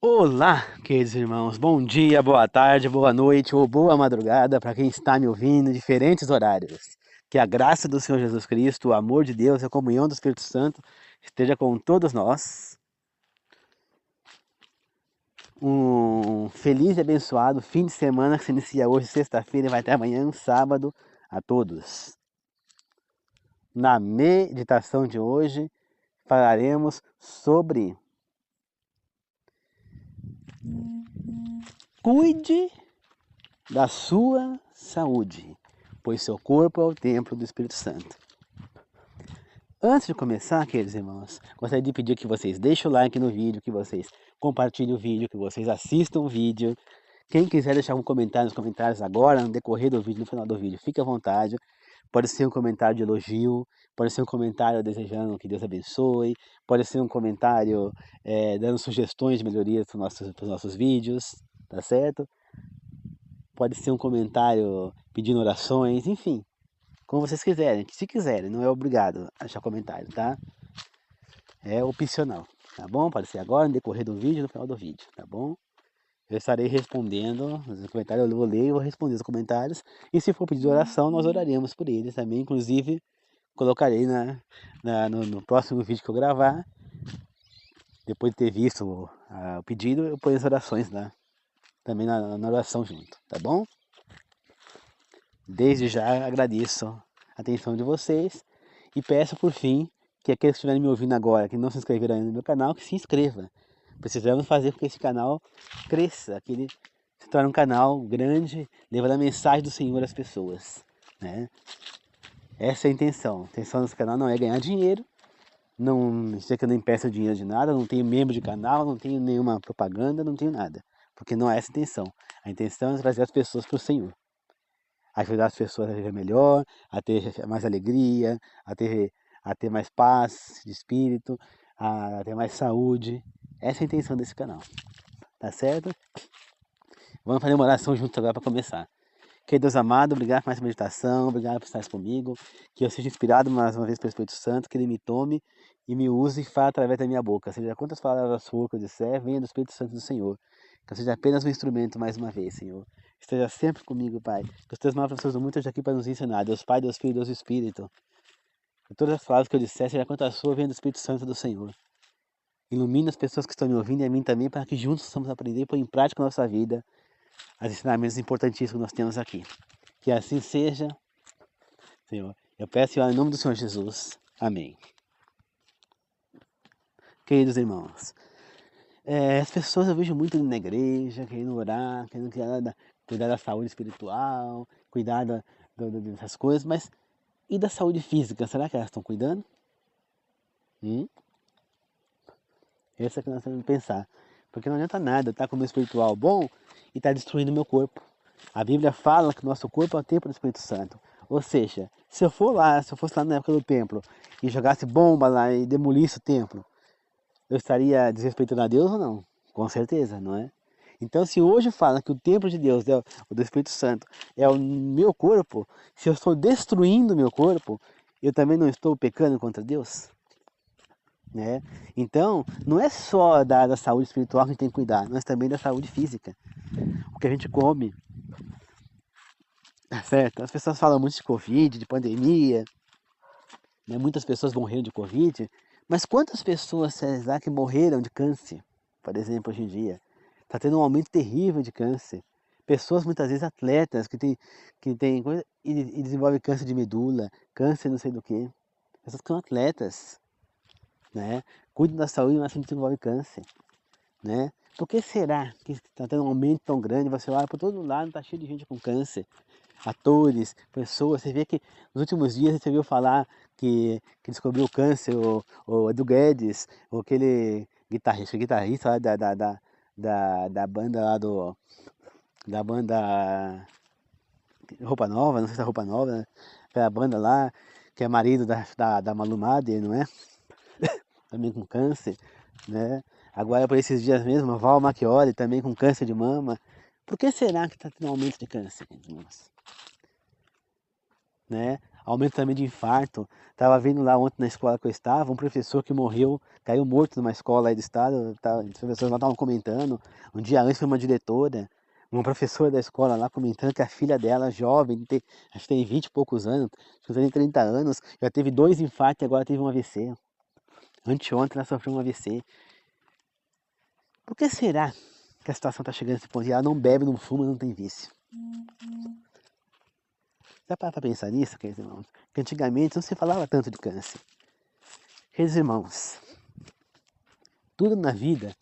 Olá, queridos irmãos, bom dia, boa tarde, boa noite ou boa madrugada para quem está me ouvindo em diferentes horários. Que a graça do Senhor Jesus Cristo, o amor de Deus e a comunhão do Espírito Santo esteja com todos nós. Um feliz e abençoado fim de semana que se inicia hoje, sexta-feira, e vai até amanhã, sábado, a todos. Na meditação de hoje, falaremos sobre cuide da sua saúde, pois seu corpo é o templo do Espírito Santo. Antes de começar, queridos irmãos, gostaria de pedir que vocês deixem o like no vídeo, que vocês compartilhem o vídeo, que vocês assistam o vídeo. Quem quiser deixar um comentário nos comentários agora, no decorrer do vídeo, no final do vídeo, fique à vontade. Pode ser um comentário de elogio, pode ser um comentário desejando que Deus abençoe, pode ser um comentário dando sugestões de melhorias para os nossos vídeos, tá certo? Pode ser um comentário pedindo orações, enfim, como vocês quiserem, se quiserem, não é obrigado a deixar comentário, tá? É opcional, tá bom? Pode ser agora, no decorrer do vídeo, no final do vídeo, tá bom? Eu estarei respondendo os comentários, eu vou ler e vou responder os comentários. E se for pedir oração, nós oraremos por eles também. Inclusive, colocarei no próximo vídeo que eu gravar, depois de ter visto o pedido, eu ponho as orações também na oração junto, tá bom? Desde já agradeço a atenção de vocês e peço por fim que aqueles que estiverem me ouvindo agora, que não se inscreveram ainda no meu canal, que se inscreva. Precisamos fazer com que esse canal cresça, que ele se torne um canal grande, levando a mensagem do Senhor às pessoas, né? Essa é a intenção. A intenção desse canal não é ganhar dinheiro, não sei que eu nem peço dinheiro de nada, não tenho membro de canal, não tenho nenhuma propaganda, não tenho nada, porque não é essa a intenção. A intenção é trazer as pessoas para o Senhor, ajudar as pessoas a viver melhor, a ter mais alegria, a ter mais paz de espírito, a ter mais saúde. Essa é a intenção desse canal, tá certo? Vamos fazer uma oração juntos agora para começar. Querido Deus amado, obrigado por essa meditação, obrigado por estar comigo, que eu seja inspirado mais uma vez pelo Espírito Santo, que Ele me tome e me use e fale através da minha boca. Seja quantas palavras for que eu disser, venha do Espírito Santo do Senhor. Que eu seja apenas um instrumento mais uma vez, Senhor. Esteja sempre comigo, Pai. Que os teus maus professores do mundo estejam aqui para nos ensinar. Deus Pai, Deus Filho, Deus Espírito. Que todas as palavras que eu disser, seja quantas for, venha do Espírito Santo do Senhor. Ilumina as pessoas que estão me ouvindo e a mim também, para que juntos possamos aprender e pôr em prática a nossa vida os ensinamentos importantíssimos que nós temos aqui. Que assim seja, Senhor. Eu peço em nome do Senhor Jesus. Amém. Queridos irmãos, as pessoas eu vejo muito na igreja, querendo orar, querendo cuidar da saúde espiritual, cuidar dessas coisas, mas e da saúde física? Será que elas estão cuidando? Essa é que nós temos que pensar. Porque não adianta nada estar com o meu espiritual bom e estar destruindo o meu corpo. A Bíblia fala que o nosso corpo é o templo do Espírito Santo. Ou seja, se eu fosse lá na época do templo e jogasse bomba lá e demolisse o templo, eu estaria desrespeitando a Deus ou não? Com certeza, não é? Então, se hoje fala que o templo de Deus, o do Espírito Santo, é o meu corpo, se eu estou destruindo o meu corpo, eu também não estou pecando contra Deus? Né? Então, não é só da saúde espiritual que a gente tem que cuidar, mas também da saúde física. O que a gente come, tá certo? As pessoas falam muito de Covid, de pandemia, né? Muitas pessoas morreram de Covid, mas quantas pessoas será que morreram de câncer, por exemplo, hoje em dia? Está tendo um aumento terrível de câncer. Pessoas muitas vezes atletas que tem coisa e desenvolvem câncer de medula, câncer não sei do que. Pessoas que são atletas, né? Cuidam da saúde, mas assim desenvolvem câncer, né? Por que será que está tendo um aumento tão grande? Você olha por todo lado, está cheio de gente com câncer. Atores, pessoas, você vê que nos últimos dias você viu falar que descobriu o câncer, o Edu Guedes, ou aquele guitarrista lá da banda lá da banda Roupa Nova, não sei se é Roupa Nova, né? Aquela banda lá, que é marido da Malu Mader, não é? Também com câncer, né? Agora, por esses dias mesmo, a Val Machioli também com câncer de mama. Por que será que está tendo um aumento de câncer, irmãos? Né? aumento também de infarto. Estava vendo lá ontem na escola que eu estava, um professor que morreu, caiu morto numa escola aí do estado, os professores lá estavam comentando. Um dia antes foi uma diretora, uma professora da escola lá comentando que a filha dela, jovem, acho que tem 20 e poucos anos, acho que tem 30 anos, já teve 2 infartos e agora teve um AVC. Anteontem ela sofreu um AVC. Por que será que a situação está chegando a esse ponto? E ela não bebe, não fuma, não tem vício. Dá para pensar nisso, queridos irmãos? Que antigamente não se falava tanto de câncer. Queridos irmãos, tudo na vida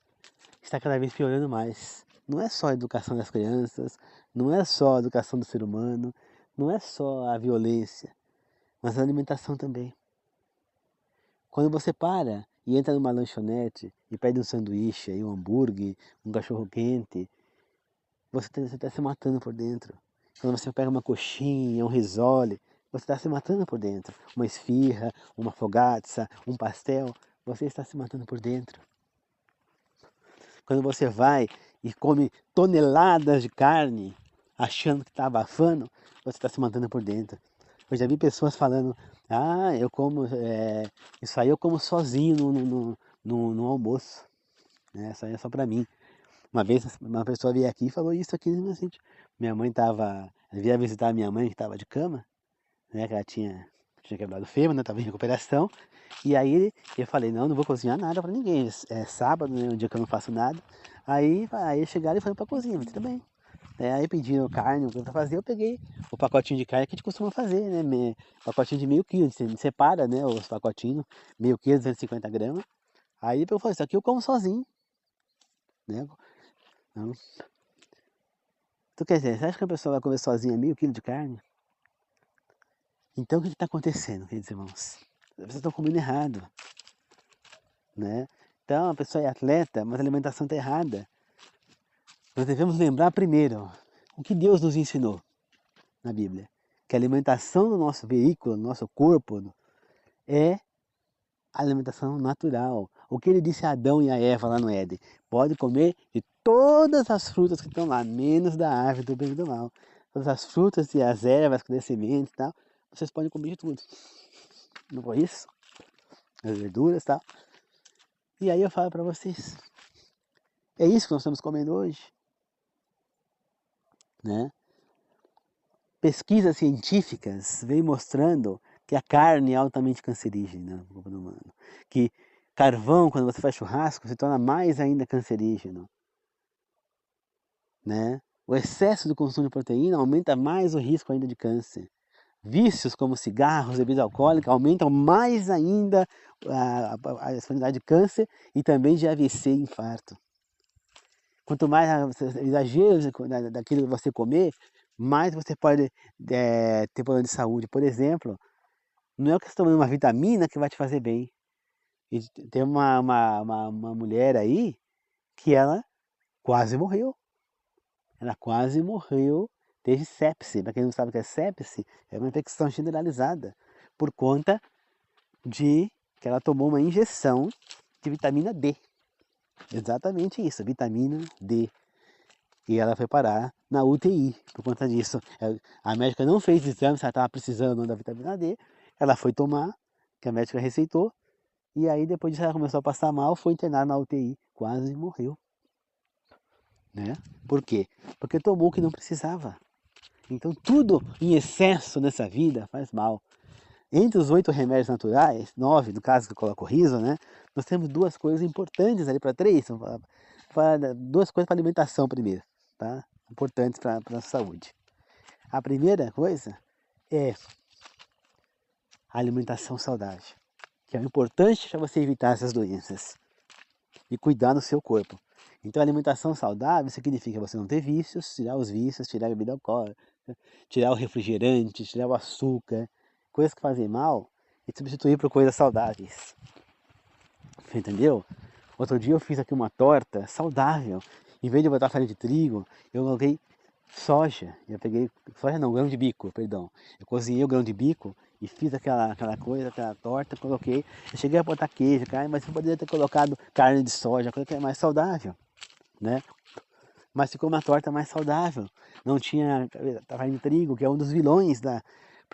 está cada vez piorando mais. Não é só a educação das crianças, não é só a educação do ser humano, não é só a violência, mas a alimentação também. Quando você para e entra numa lanchonete e pede um sanduíche, um hambúrguer, um cachorro quente, você está se matando por dentro. Quando você pega uma coxinha, um risole, você está se matando por dentro. Uma esfirra, uma fogazza, um pastel, você está se matando por dentro. Quando você vai e come toneladas de carne, achando que está abafando, você está se matando por dentro. Eu já vi pessoas falando, eu como, isso aí eu como sozinho no almoço. Né? Isso aí é só para mim. Uma vez uma pessoa veio aqui e falou isso aqui no meu sítio. Minha mãe via visitar a minha mãe que estava de cama, né, que ela tinha quebrado o fêmur, né, estava em recuperação. E aí eu falei, não vou cozinhar nada para ninguém, é sábado, né, um dia que eu não faço nada. Aí chegaram e foram para a cozinha, mas tudo bem. Aí pediram carne para fazer, eu peguei o pacotinho de carne que a gente costuma fazer, né, pacotinho de meio quilo, a gente separa, né, os pacotinhos, meio quilo, 250 gramas. Aí eu falei, isso aqui eu como sozinho, né. Então, tu quer dizer, você acha que a pessoa vai comer sozinha meio quilo de carne? Então o que está acontecendo, queridos irmãos? Vocês estão comendo errado, né? Então a pessoa é atleta, mas a alimentação está errada. Nós devemos lembrar primeiro o que Deus nos ensinou na Bíblia. Que a alimentação do nosso veículo, do nosso corpo, é a alimentação natural. O que ele disse a Adão e a Eva lá no Éden. Pode comer de todas as frutas que estão lá, menos da árvore do bem e do mal. Todas as frutas e as ervas que dê sementes e tal, vocês podem comer de tudo. Não foi isso? As verduras e tal. E aí eu falo para vocês, é isso que nós estamos comendo hoje, né? Pesquisas científicas vêm mostrando que a carne é altamente cancerígena no corpo humano, que carvão, quando você faz churrasco, se torna mais ainda cancerígeno, né? O excesso do consumo de proteína aumenta mais o risco ainda de câncer. Vícios como cigarros, bebida alcoólica aumentam mais ainda a possibilidade de câncer e também de AVC e infarto. Quanto mais exageros daquilo que você comer, mais você pode ter problema de saúde. Por exemplo, não é que você está tomando uma vitamina que vai te fazer bem. E tem uma mulher aí que ela quase morreu. Ela quase morreu, teve sepse. Para quem não sabe o que é sepse, é uma infecção generalizada por conta de que ela tomou uma injeção de vitamina D. Exatamente isso, vitamina D. E ela foi parar na UTI por conta disso. A médica não fez exame se ela estava precisando da vitamina D. Ela foi tomar, que a médica receitou. E aí depois disso ela começou a passar mal, foi internada na UTI, quase morreu. Né? Por quê? Porque tomou o que não precisava. Então tudo em excesso nessa vida faz mal. Entre os 8 remédios naturais, 9 no caso que eu coloco o riso, né? Nós temos 2 coisas importantes ali para 3. Duas coisas para alimentação primeiro, tá? Importantes para a saúde. A primeira coisa é a alimentação saudável, que é importante para você evitar essas doenças e cuidar do seu corpo. Então a alimentação saudável significa você não ter vícios, tirar os vícios, tirar a bebida alcoólica, tirar o refrigerante, tirar o açúcar, coisas que fazem mal e substituir por coisas saudáveis. Entendeu? Outro dia eu fiz aqui uma torta saudável. Em vez de botar farinha de trigo, eu coloquei soja. Eu peguei, soja não, grão de bico, perdão. Eu cozinhei o grão de bico e fiz aquela coisa, aquela torta, coloquei. Eu cheguei a botar queijo, carne, mas eu poderia ter colocado carne de soja, coisa que é mais saudável, né? Mas ficou uma torta mais saudável. Não tinha farinha de trigo, que é um dos vilões para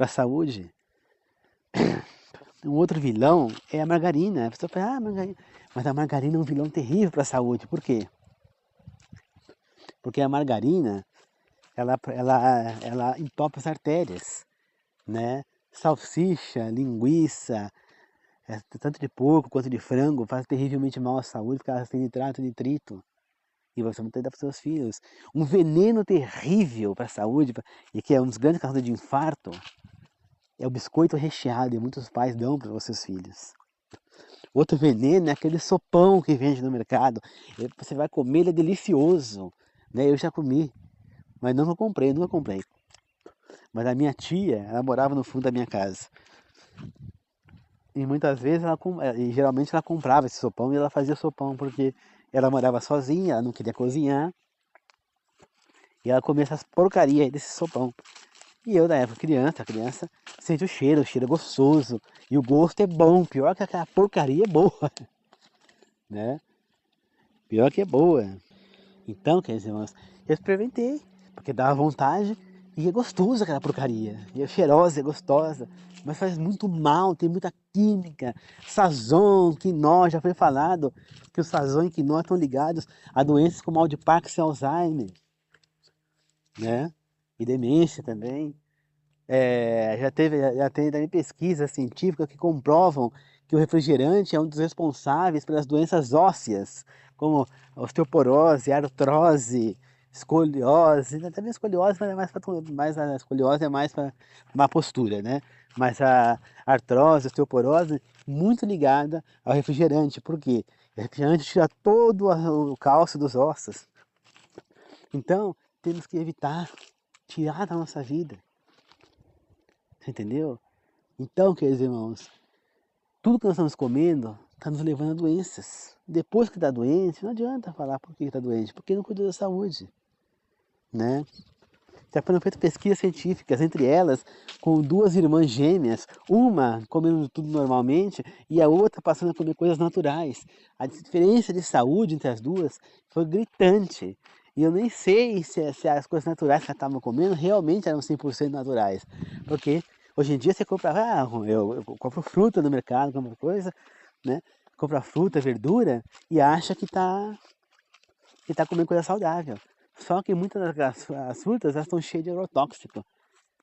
a saúde. Um outro vilão é a margarina. A pessoa fala, margarina. Mas a margarina é um vilão terrível para a saúde. Por quê? Porque a margarina, ela entope as artérias, né? Salsicha, linguiça, tanto de porco quanto de frango, faz terrivelmente mal à saúde, porque elas têm nitrato e nitrito. E você não tem que dar para os seus filhos. Um veneno terrível para a saúde, e que é um dos grandes causadores de infarto, é o biscoito recheado, e muitos pais dão para os seus filhos. Outro veneno é aquele sopão que vende no mercado. Você vai comer, ele é delicioso. Né? Eu já comi, mas nunca comprei. Mas a minha tia, ela morava no fundo da minha casa. E muitas vezes, e geralmente ela comprava esse sopão e ela fazia sopão, porque ela morava sozinha, ela não queria cozinhar. E ela comia essas porcarias aí desse sopão. E eu, na época, criança sente o cheiro é gostoso. E o gosto é bom, pior que aquela porcaria é boa. Né? Pior que é boa. Então, quer dizer, eu experimentei, porque dava vontade e é gostoso aquela porcaria. E é cheirosa, é gostosa, mas faz muito mal, tem muita química. Sazon, quinó, já foi falado que o sazon e quinó estão ligados a doenças como mal de Parkinson e Alzheimer, né? E demência também. Já tem também pesquisas científicas que comprovam que o refrigerante é um dos responsáveis pelas doenças ósseas, como osteoporose, artrose, escoliose, até mesmo escoliose, mas a escoliose é mais para má postura, né? Mas a artrose, osteoporose, muito ligada ao refrigerante. Por quê? O refrigerante tira todo o cálcio dos ossos. Então, temos que evitar, tirar da nossa vida. Você entendeu? Então, queridos irmãos, tudo que nós estamos comendo está nos levando a doenças. Depois que está doente, não adianta falar por que está doente, porque não cuidou da saúde. Né? Já foram feitas pesquisas científicas, entre elas, com duas irmãs gêmeas, uma comendo tudo normalmente e a outra passando a comer coisas naturais. A diferença de saúde entre as duas foi gritante. E eu nem sei se as coisas naturais que elas estavam comendo realmente eram 100% naturais. Porque hoje em dia você compra, eu compro fruta no mercado, compro coisa, né? Compra fruta, verdura e acha que tá comendo coisa saudável. Só que muitas das frutas elas estão cheias de agrotóxico,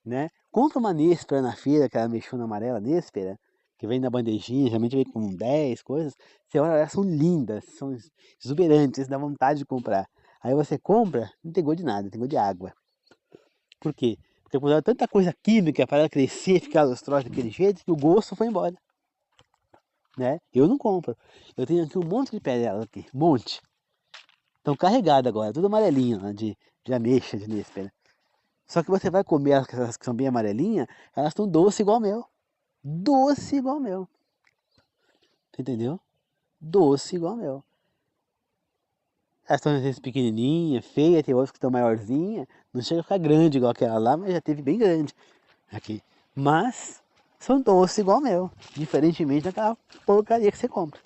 né? Compra uma néspera na feira, aquela mexona amarela néspera, que vem na bandejinha, geralmente vem com 10 coisas. Você olha, elas são lindas, são exuberantes, dá vontade de comprar. Aí você compra, não tem gosto de nada, tem gosto de água. Por quê? Porque puseram tanta coisa química para ela crescer e ficar lustrosa daquele jeito que o gosto foi embora. Né? Eu não compro. Eu tenho aqui um monte de pé dela aqui, um monte. Estão carregadas agora, tudo amarelinho, né, de ameixa, de néspera. Só que você vai comer aquelas que são bem amarelinhas, elas estão doce igual meu. Doce igual meu. Entendeu? Doce igual meu. Elas estão às vezes pequenininhas, feias, tem outras que estão maiorzinhas. Não chega a ficar grande igual aquela lá, mas já teve bem grande aqui. Mas são doces igual meu. Diferentemente daquela porcaria que você compra.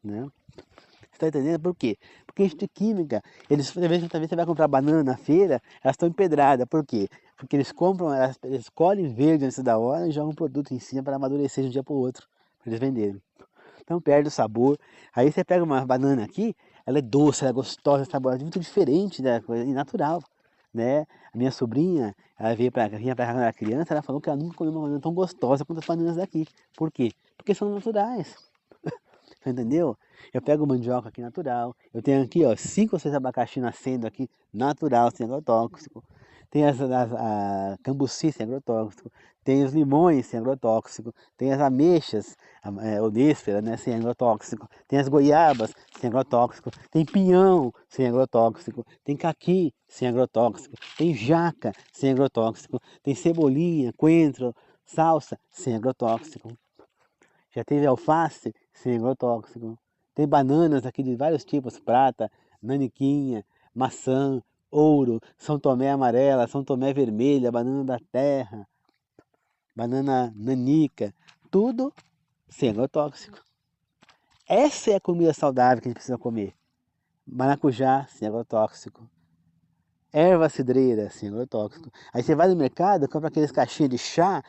Né? Você tá entendendo? Por quê? Porque isso de química, talvez você vai comprar banana na feira, elas estão empedradas. Por quê? Porque eles compram, eles colhem verde antes da hora e jogam um produto em cima para amadurecer de um dia para o outro, para eles venderem. Então perde o sabor. Aí você pega uma banana aqui, ela é doce, ela é gostosa, saborosa, muito diferente da coisa, e natural. Né? A minha sobrinha, ela vinha para cá quando era criança, ela falou que ela nunca comeu uma banana tão gostosa quanto as bananas daqui. Por quê? Porque são naturais. Entendeu? Eu pego mandioca aqui natural. Eu tenho aqui, ó, 5 ou 6 abacaxi nascendo aqui, natural, sem agrotóxico. Tem a cambuci sem agrotóxico. Tem os limões sem agrotóxico. Tem as ameixas, o néspera, né, sem agrotóxico. Tem as goiabas sem agrotóxico. Tem pinhão sem agrotóxico. Tem caqui sem agrotóxico. Tem jaca sem agrotóxico. Tem cebolinha, coentro, salsa sem agrotóxico. Já teve alface sem agrotóxico. Tem bananas aqui de vários tipos, prata, naniquinha, maçã, ouro, São Tomé amarela, São Tomé vermelha, banana da terra, banana nanica, tudo sem agrotóxico. Essa é a comida saudável que a gente precisa comer. Maracujá sem agrotóxico. erva cidreira, assim, agrotóxico. Aí você vai no mercado, compra aqueles caixinhas de chá,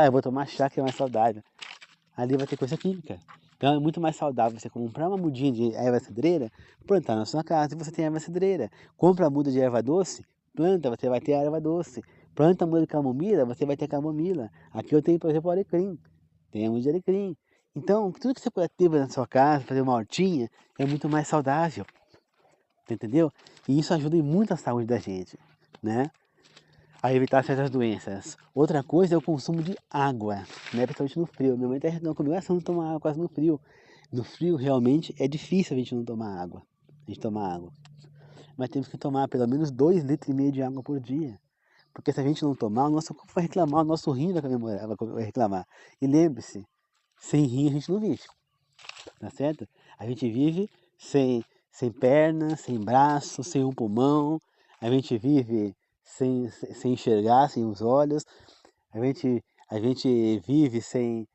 eu vou tomar chá que é mais saudável. Ali vai ter coisa química. Então é muito mais saudável você comprar uma mudinha de erva cidreira, plantar na sua casa e você tem erva cidreira. Compra a muda de erva doce, planta, você vai ter a erva doce. Planta a muda de camomila, você vai ter camomila. Aqui eu tenho, por exemplo, alecrim. Tem a muda de alecrim. Então, tudo que você puder ter na sua casa, fazer uma hortinha, é muito mais saudável. Entendeu? E isso ajuda em muito a saúde da gente, né? A evitar certas doenças. Outra coisa é o consumo de água, né? Principalmente no frio. Minha mãe até reclamou comigo, você não toma água quase no frio. No frio, realmente, é difícil a gente não tomar água. A gente tomar água. Mas temos que tomar pelo menos 2,5 litros de água por dia. Porque se a gente não tomar, o nosso corpo vai reclamar, o nosso rim vai reclamar. E lembre-se, sem rim a gente não vive, tá certo? A gente vive sem perna, sem braço, sem um pulmão, a gente vive sem enxergar, sem os olhos, a gente vive sem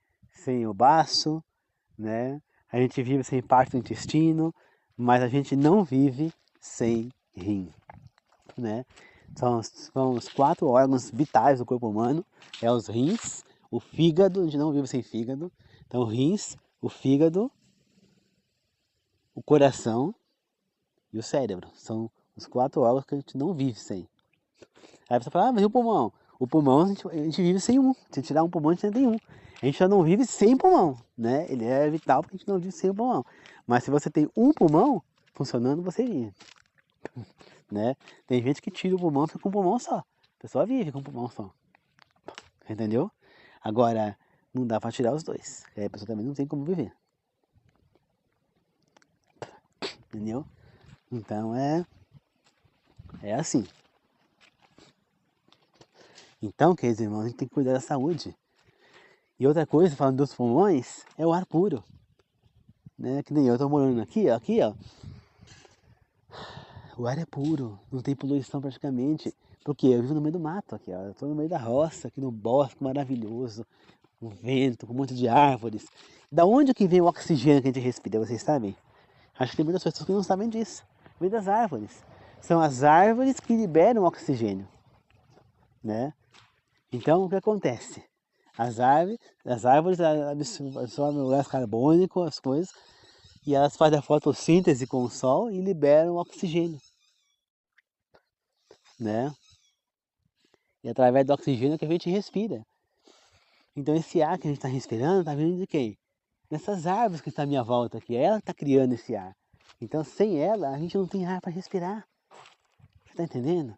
o baço, né? A gente vive sem parte do intestino, mas a gente não vive sem rim, né? São os 4 órgãos vitais do corpo humano, é os rins, o fígado, a gente não vive sem fígado, então rins, o fígado, o coração e o cérebro. São os 4 órgãos que a gente não vive sem. Aí você fala, mas e o pulmão? O pulmão a gente vive sem um. Se tirar um pulmão, a gente tem um. A gente já não vive sem pulmão, né? Ele é vital porque a gente não vive sem o pulmão. Mas se você tem um pulmão funcionando, você vive, né? Tem gente que tira o pulmão e fica com um pulmão só. A pessoa vive com um pulmão só. Entendeu? Agora, não dá para tirar os dois. Aí a pessoa também não tem como viver. Entendeu? Então é assim. Então, queridos irmãos, a gente tem que cuidar da saúde. E outra coisa, falando dos pulmões, é o ar puro. Né? Que nem eu tô morando aqui, ó. O ar é puro, não tem poluição praticamente. Porque eu vivo no meio do mato aqui, ó. Eu tô no meio da roça, aqui no bosque maravilhoso, um vento, com um monte de árvores. Da onde que vem o oxigênio que a gente respira, vocês sabem? Acho que tem muitas pessoas que não sabem disso. Vem das árvores. São as árvores que liberam oxigênio, né? Então, o que acontece? As árvores absorvem o gás carbônico, as coisas, e elas fazem a fotossíntese com o sol e liberam oxigênio, né? E através do oxigênio que a gente respira. Então esse ar que a gente está respirando está vindo de quem? Dessas árvores que estão à minha volta aqui. Ela está criando esse ar. Então sem ela a gente não tem ar para respirar. Você está entendendo?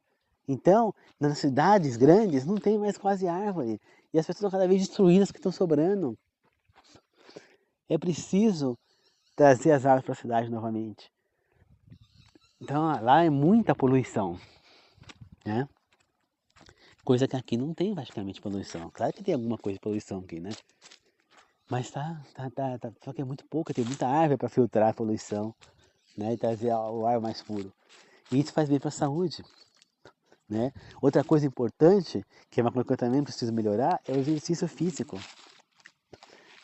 Então, nas cidades grandes não tem mais quase árvore. E as pessoas estão cada vez destruindo as que estão sobrando. É preciso trazer as árvores para a cidade novamente. Então lá é muita poluição, né? Coisa que aqui não tem praticamente poluição. Claro que tem alguma coisa de poluição aqui, né? Mas só que é muito pouco, tem muita árvore para filtrar a poluição, né? E trazer o ar mais puro. E isso faz bem para a saúde, né? Outra coisa importante, que é uma coisa que eu também preciso melhorar, é o exercício físico,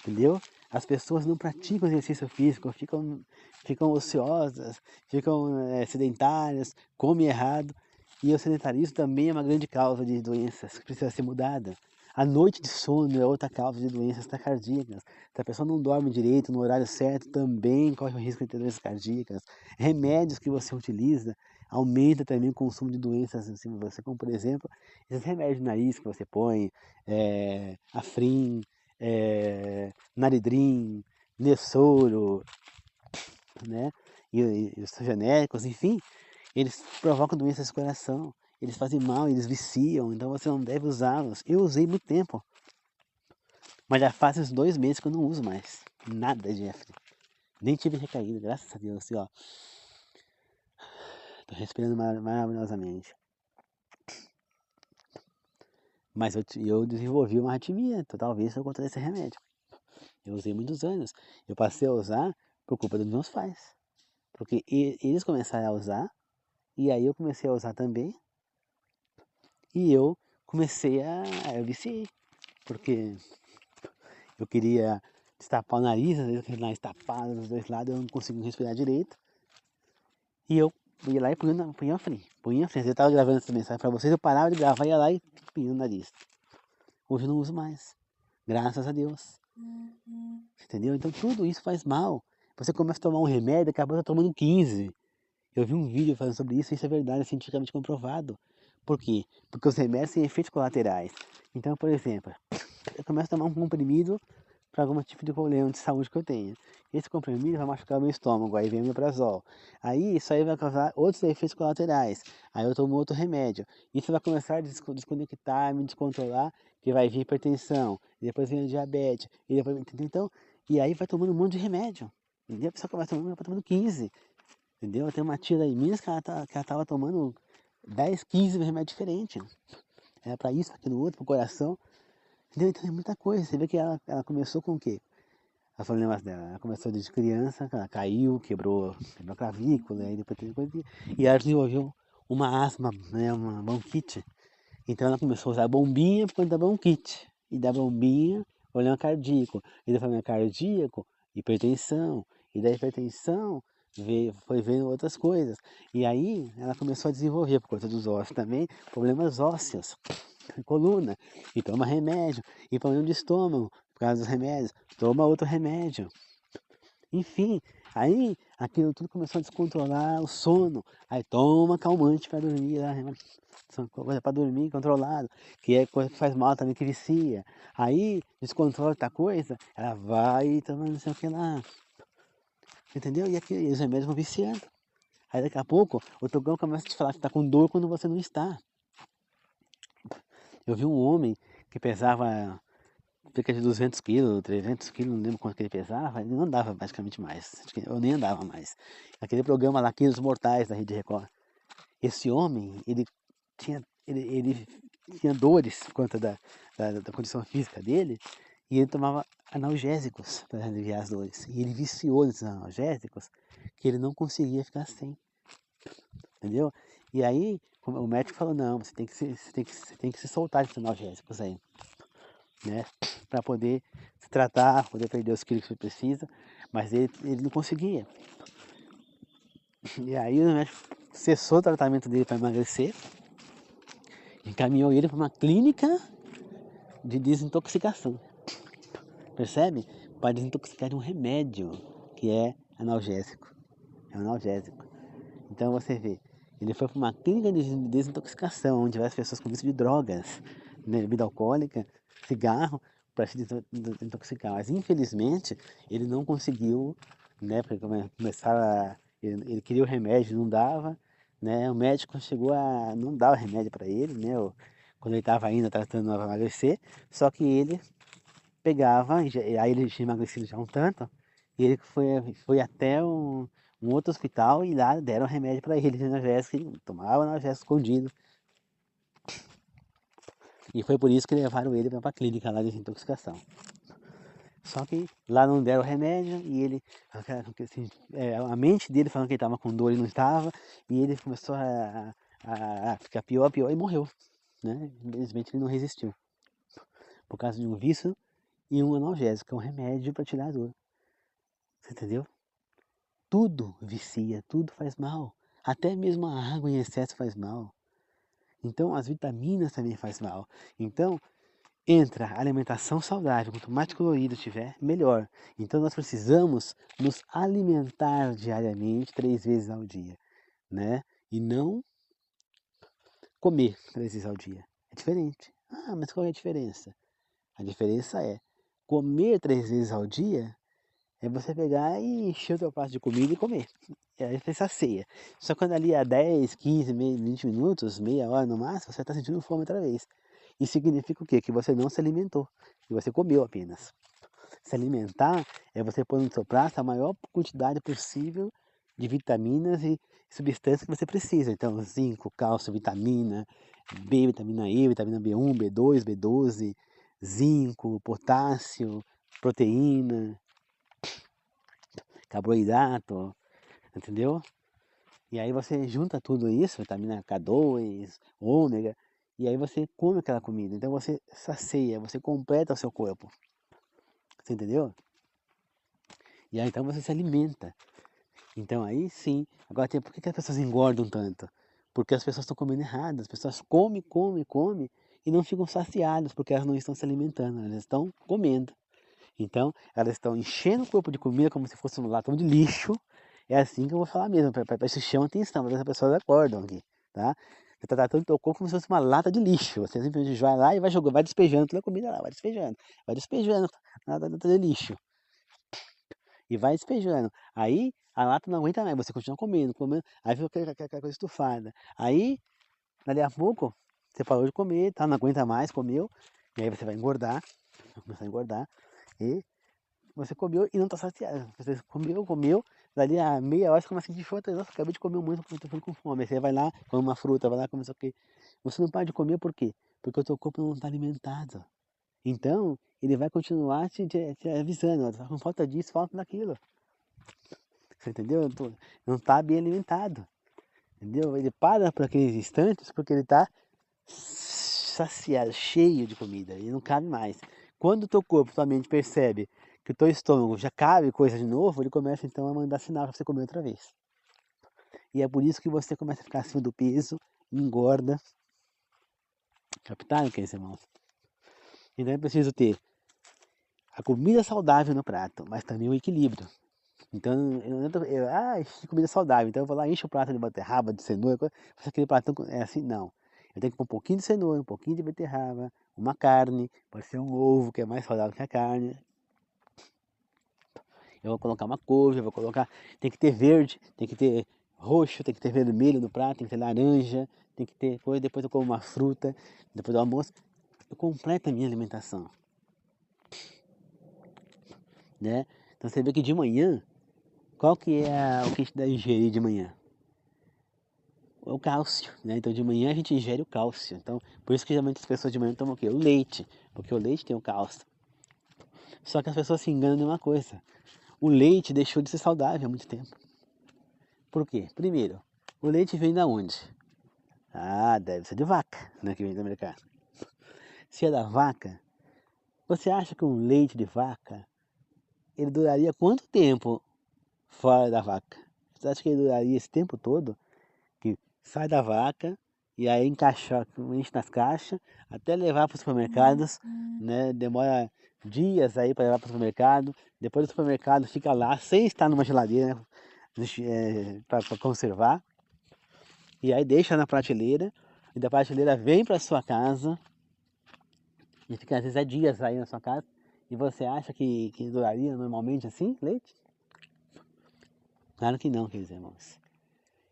entendeu? As pessoas não praticam exercício físico, ficam ociosas, ficam sedentárias, comem errado. E o sedentarismo também é uma grande causa de doenças que precisa ser mudada. A noite de sono é outra causa de doenças cardíacas. Se a pessoa não dorme direito no horário certo, também corre o risco de ter doenças cardíacas. Remédios que você utiliza aumenta também o consumo de doenças assim, você, como por exemplo, esses remédios de nariz que você põe, Afrin, Naridrim, Nessoro, né? E os genéricos, enfim, eles provocam doenças do coração, eles fazem mal, eles viciam, então você não deve usá-los. Eu usei muito tempo, mas já faz uns 2 meses que eu não uso mais. Nada, Jeffrey. Nem tive recaída, graças a Deus, assim, ó. Tô respirando maravilhosamente. Mas eu desenvolvi uma arritmia, então talvez eu contra esse remédio. Eu usei muitos anos. Eu passei a usar por culpa dos meus pais. Porque eles começaram a usar, e aí eu comecei a usar também, e eu eu viciei, porque eu queria destapar o nariz, às vezes o nariz tapado dos 2 lados, eu não conseguia respirar direito, e eu Eu ia lá e punha free. Eu tava gravando essa mensagem pra vocês, eu parava de gravar, ia lá e punha no nariz. Hoje eu não uso mais. Graças a Deus. Entendeu? Então tudo isso faz mal. Você começa a tomar um remédio, acaba tomando 15. Eu vi um vídeo falando sobre isso, e isso é verdade, é cientificamente comprovado. Por quê? Porque os remédios têm efeitos colaterais. Então, por exemplo, eu começo a tomar um comprimido para algum tipo de problema de saúde que eu tenho. Esse comprimido vai machucar o meu estômago, aí vem o omeprazol. Aí isso aí vai causar outros efeitos colaterais. Aí eu tomo outro remédio. Isso vai começar a desconectar, me descontrolar, que vai vir hipertensão, e depois vem a diabetes, e depois, entendeu? Então, e aí vai tomando um monte de remédio. Entendeu? A pessoa começa tomando, vai tomando 15. Entendeu? Tem uma tia da Minas que ela tava tomando 10, 15 remédios diferentes. Era para isso, para aquilo outro, para o coração. Entendeu? Então é muita coisa. Você vê que ela começou com o quê? Ela falou o negócio dela. Ela começou desde criança, ela caiu, quebrou a clavícula, e depois teve coisa. E ela desenvolveu uma asma, né, uma bronquite. Então ela começou a usar bombinha por conta da bronquite. E da bombinha, problema cardíaco. E do problema cardíaco, hipertensão. E da hipertensão, foi vendo outras coisas. E aí ela começou a desenvolver, por conta dos ossos também, problemas ósseos, coluna. E toma remédio. E problema de estômago, por causa dos remédios. Toma outro remédio. Enfim, aí aquilo tudo começou a descontrolar o sono. Aí toma calmante para dormir, coisa para dormir controlado, que é coisa que faz mal também, que vicia. Aí descontrola outra coisa, ela vai tomando não sei o que lá. Entendeu? E aqui, os remédios vão viciando. Aí daqui a pouco o Togão começa a te falar que está com dor quando você não está. Eu vi um homem que pesava cerca de 200 quilos, 300 quilos, não lembro quanto que ele pesava, ele não andava praticamente mais. Acho que eu nem andava mais. Aquele programa lá, Quilos Mortais, da Rede Record. Esse homem, ele tinha dores por conta da condição física dele, e ele tomava analgésicos para aliviar as dores. E ele viciou nesses analgésicos, que ele não conseguia ficar sem. Entendeu? E aí, o médico falou, não, você tem que se soltar desses analgésicos aí, né? Para poder se tratar, poder perder os quilos que você precisa, mas ele não conseguia. E aí o médico cessou o tratamento dele para emagrecer, encaminhou ele para uma clínica de desintoxicação. Percebe? Para desintoxicar de um remédio que é analgésico. É um analgésico. Então você vê, ele foi para uma clínica de desintoxicação, onde várias pessoas com vício de drogas, né, bebida alcoólica, cigarro, para se desintoxicar. Mas infelizmente ele não conseguiu, né? Porque começaram ele queria o remédio, não dava, né? O médico chegou a não dar o remédio para ele, né? Quando ele estava ainda tratando para emagrecer, só que ele pegava, aí ele tinha emagrecido já um tanto, e ele foi até um outro hospital e lá deram remédio para ele de analgésico, ele tomava analgésico escondido. E foi por isso que levaram ele para a clínica lá de desintoxicação. Só que lá não deram remédio e ele, assim, a mente dele falando que ele estava com dor e não estava, e ele começou a ficar pior e morreu. Né? Infelizmente ele não resistiu, por causa de um vício e um analgésico, que é um remédio para tirar a dor. Você entendeu? Tudo vicia, tudo faz mal. Até mesmo a água em excesso faz mal. Então as vitaminas também faz mal. Então entra a alimentação saudável, quanto mais colorido tiver, melhor. Então nós precisamos nos alimentar diariamente 3 vezes ao dia, né? E não comer 3 vezes ao dia. É diferente. Ah, mas qual é a diferença? A diferença é comer 3 vezes ao dia é você pegar e encher o teu prato de comida e comer. E aí você sacia. Só quando ali há 10, 15, 20 minutos, meia hora no máximo, você está sentindo fome outra vez. Isso significa o quê? Que você não se alimentou, que você comeu apenas. Se alimentar é você pôr no seu prato a maior quantidade possível de vitaminas e substâncias que você precisa. Então, zinco, cálcio, vitamina B, vitamina E, vitamina B1, B2, B12, zinco, potássio, proteína, carboidrato, entendeu? E aí você junta tudo isso, vitamina K2, ômega, e aí você come aquela comida. Então você sacia, você completa o seu corpo. Você entendeu? E aí então você se alimenta. Então aí sim. Agora por que as pessoas engordam tanto? Porque as pessoas estão comendo errado, as pessoas comem, comem, comem e não ficam saciadas porque elas não estão se alimentando, elas estão comendo. Então, elas estão enchendo o corpo de comida como se fosse um latão de lixo. É assim que eu vou falar mesmo, para isso chama atenção, para ver se as pessoas acordam aqui, tá? Você está tratando o teu corpo como se fosse uma lata de lixo. Você simplesmente vai lá e vai jogando, vai despejando toda a comida lá, vai despejando na lata de lixo. E vai despejando. Aí a lata não aguenta mais, você continua comendo, comendo, aí fica aquela coisa estufada. Aí, dali a pouco, você parou de comer, tá? Não aguenta mais, comeu, e aí você vai engordar, vai começar a engordar, e você comeu e não está saciado. Você comeu, dali a meia hora você começa a sentir fome. Nossa, acabei de comer muito porque eu estou com fome. Aí você vai lá, come uma fruta, vai lá, come isso aqui. Você não para de comer por quê? Porque o teu corpo não está alimentado. Então, ele vai continuar te avisando, tá com falta disso, falta daquilo. Você entendeu? Não está bem alimentado. Entendeu? Ele para por aqueles instantes porque ele está saciado, cheio de comida, e não cabe mais. Quando o teu corpo, tua mente percebe que o teu estômago já cabe coisa de novo, ele começa então a mandar sinal para você comer outra vez. E é por isso que você começa a ficar acima do peso, engorda. Captaram, queridos irmãos? Então é preciso ter a comida saudável no prato, mas também o equilíbrio. Então, comida saudável, então eu vou lá, encho o prato de beterraba, de cenoura, faço aquele prato, é assim, não. Eu tenho que pôr um pouquinho de cenoura, um pouquinho de beterraba, uma carne, pode ser um ovo, que é mais saudável que a carne. Eu vou colocar uma couve, eu vou colocar, tem que ter verde, tem que ter roxo, tem que ter vermelho no prato, tem que ter laranja, tem que ter coisa, depois eu como uma fruta, depois do almoço, eu completo a minha alimentação, né? Então você vê que de manhã, qual que é o que a gente deve ingerir de manhã? É o cálcio, né? Então de manhã a gente ingere o cálcio. Então, por isso que geralmente as pessoas de manhã tomam o quê? O leite, porque o leite tem o cálcio. Só que as pessoas se enganam de uma coisa. O leite deixou de ser saudável há muito tempo. Por quê? Primeiro, o leite vem da onde? Ah, deve ser de vaca, né? Que vem do mercado. Se é da vaca, você acha que um leite de vaca, ele duraria quanto tempo fora da vaca? Você acha que ele duraria esse tempo todo? Que sai da vaca e aí encaixa, enche nas caixas, até levar para os supermercados, né? Demora dias aí para levar para o supermercado. Depois do supermercado fica lá, sem estar numa geladeira, né? Para conservar. E aí deixa na prateleira, e da prateleira vem para sua casa, e fica às vezes dias aí na sua casa. E você acha que duraria normalmente assim, leite? Claro que não, queridos irmãos.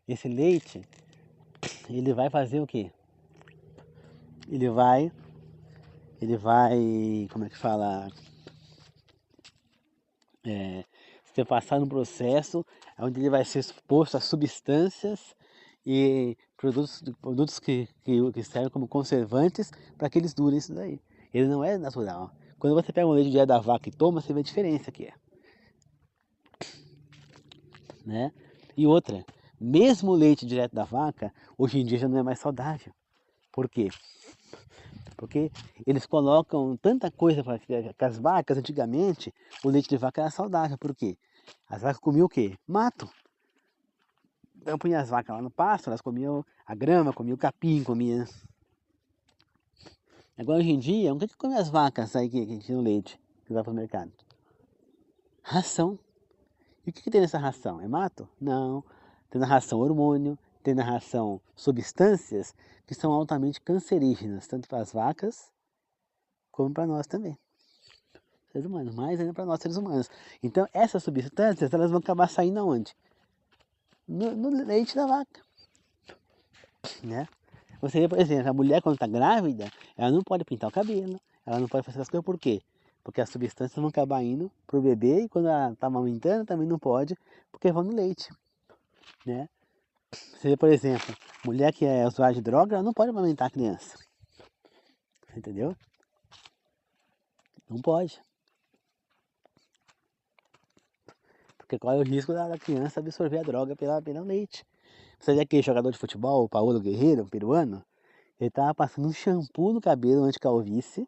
Esse leite, ele vai fazer o quê? Ele vai, como é que fala? Ser passado num processo onde ele vai ser exposto a substâncias e produtos que servem como conservantes para que eles durem isso daí. Ele não é natural. Quando você pega um leite direto da vaca e toma, você vê a diferença que é, né? E outra, mesmo o leite direto da vaca, hoje em dia já não é mais saudável. Por quê? Porque eles colocam tanta coisa para que as vacas antigamente, o leite de vaca era saudável. Por quê? As vacas comiam o quê? Mato. Eu punha as vacas lá no pasto, elas comiam a grama, comiam o capim, comiam. Agora hoje em dia, o que come as vacas aí que tiram leite, que vai para o mercado? Ração. E o que tem nessa ração? É mato? Não. Tem na ração hormônio, tem na ração substâncias que são altamente cancerígenas, tanto para as vacas como para nós também, seres humanos, mais ainda para nós seres humanos. Então essas substâncias elas vão acabar saindo aonde? No leite da vaca, né? Você vê, por exemplo, a mulher quando está grávida, ela não pode pintar o cabelo, ela não pode fazer essas coisas, por quê? Porque as substâncias vão acabar indo pro bebê e quando ela está amamentando também não pode, porque vão no leite, né? Você vê, por exemplo, mulher que é usuária de droga, ela não pode amamentar a criança, entendeu? Não pode. Porque corre o risco da criança absorver a droga pelo leite. Você vê aquele jogador de futebol, o Paulo Guerreiro, um peruano, ele tava passando um shampoo no cabelo anti-calvície.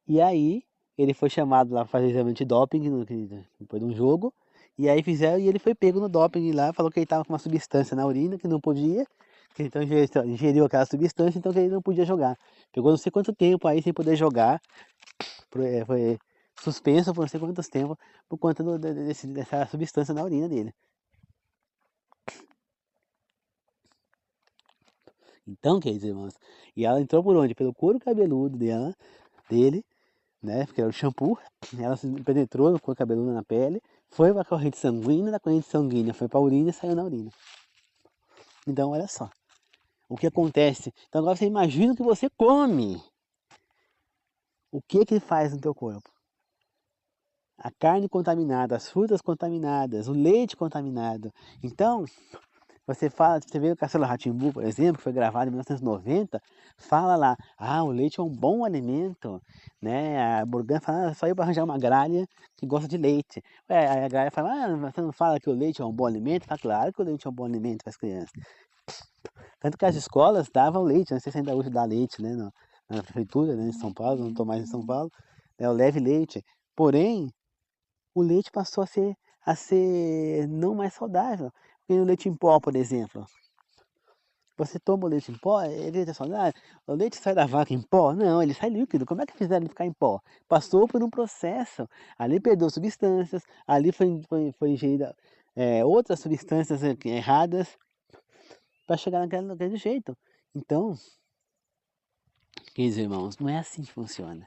E aí, ele foi chamado lá para fazer exame de doping depois de um jogo. E aí fizeram, e ele foi pego no doping lá, falou que ele estava com uma substância na urina que não podia, que então ingeriu aquela substância, então que ele não podia jogar. Pegou não sei quanto tempo aí sem poder jogar, foi suspenso por não sei quantos tempos por conta dessa substância na urina dele. Então, queridos irmãos, e ela entrou por onde? Pelo couro cabeludo dele, né? Porque era o shampoo, ela se penetrou no couro cabeludo na pele, foi para a corrente sanguínea, da corrente sanguínea foi para a urina e saiu na urina. Então, olha só, o que acontece. Então agora você imagina o que você come. O que ele faz no teu corpo? A carne contaminada, as frutas contaminadas, o leite contaminado. Então, você vê o Castelo Rá-Tim-Bum, por exemplo, que foi gravado em 1990, fala lá, o leite é um bom alimento, né? A Morgana fala, só eu para arranjar uma gralha que gosta de leite. Aí a gralha fala, você não fala que o leite é um bom alimento? Fala, claro que o leite é um bom alimento para as crianças. Tanto que as escolas davam leite, não sei se ainda hoje dá leite, né? Na prefeitura, né, em São Paulo, não estou mais em São Paulo, o leve leite. Porém, o leite passou a ser não mais saudável. Porque o leite em pó, por exemplo, você toma o leite em pó, ele é saudável? O leite sai da vaca em pó? Não, ele sai líquido. Como é que fizeram ele ficar em pó? Passou por um processo, ali perdeu substâncias, ali foi ingerida outras substâncias erradas para chegar naquele jeito. Então, queridos irmãos, não é assim que funciona.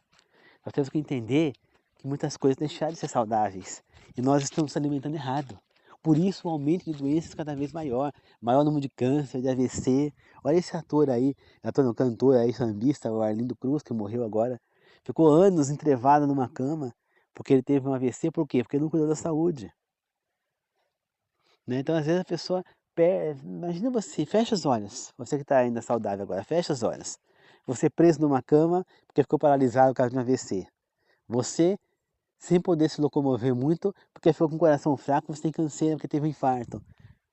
Nós temos que entender que muitas coisas deixaram de ser saudáveis e nós estamos se alimentando errado. Por isso o aumento de doenças cada vez maior número de câncer, de AVC. Olha esse ator aí, cantor aí, sambista, o Arlindo Cruz, que morreu agora. Ficou anos entrevado numa cama porque ele teve um AVC, por quê? Porque ele não cuidou da saúde. Né? Então às vezes a pessoa imagina você, fecha os olhos, você que está ainda saudável agora, fecha os olhos. Você preso numa cama porque ficou paralisado por causa de um AVC. Você sem poder se locomover muito porque ficou com o coração fraco, você tem câncer porque teve um infarto.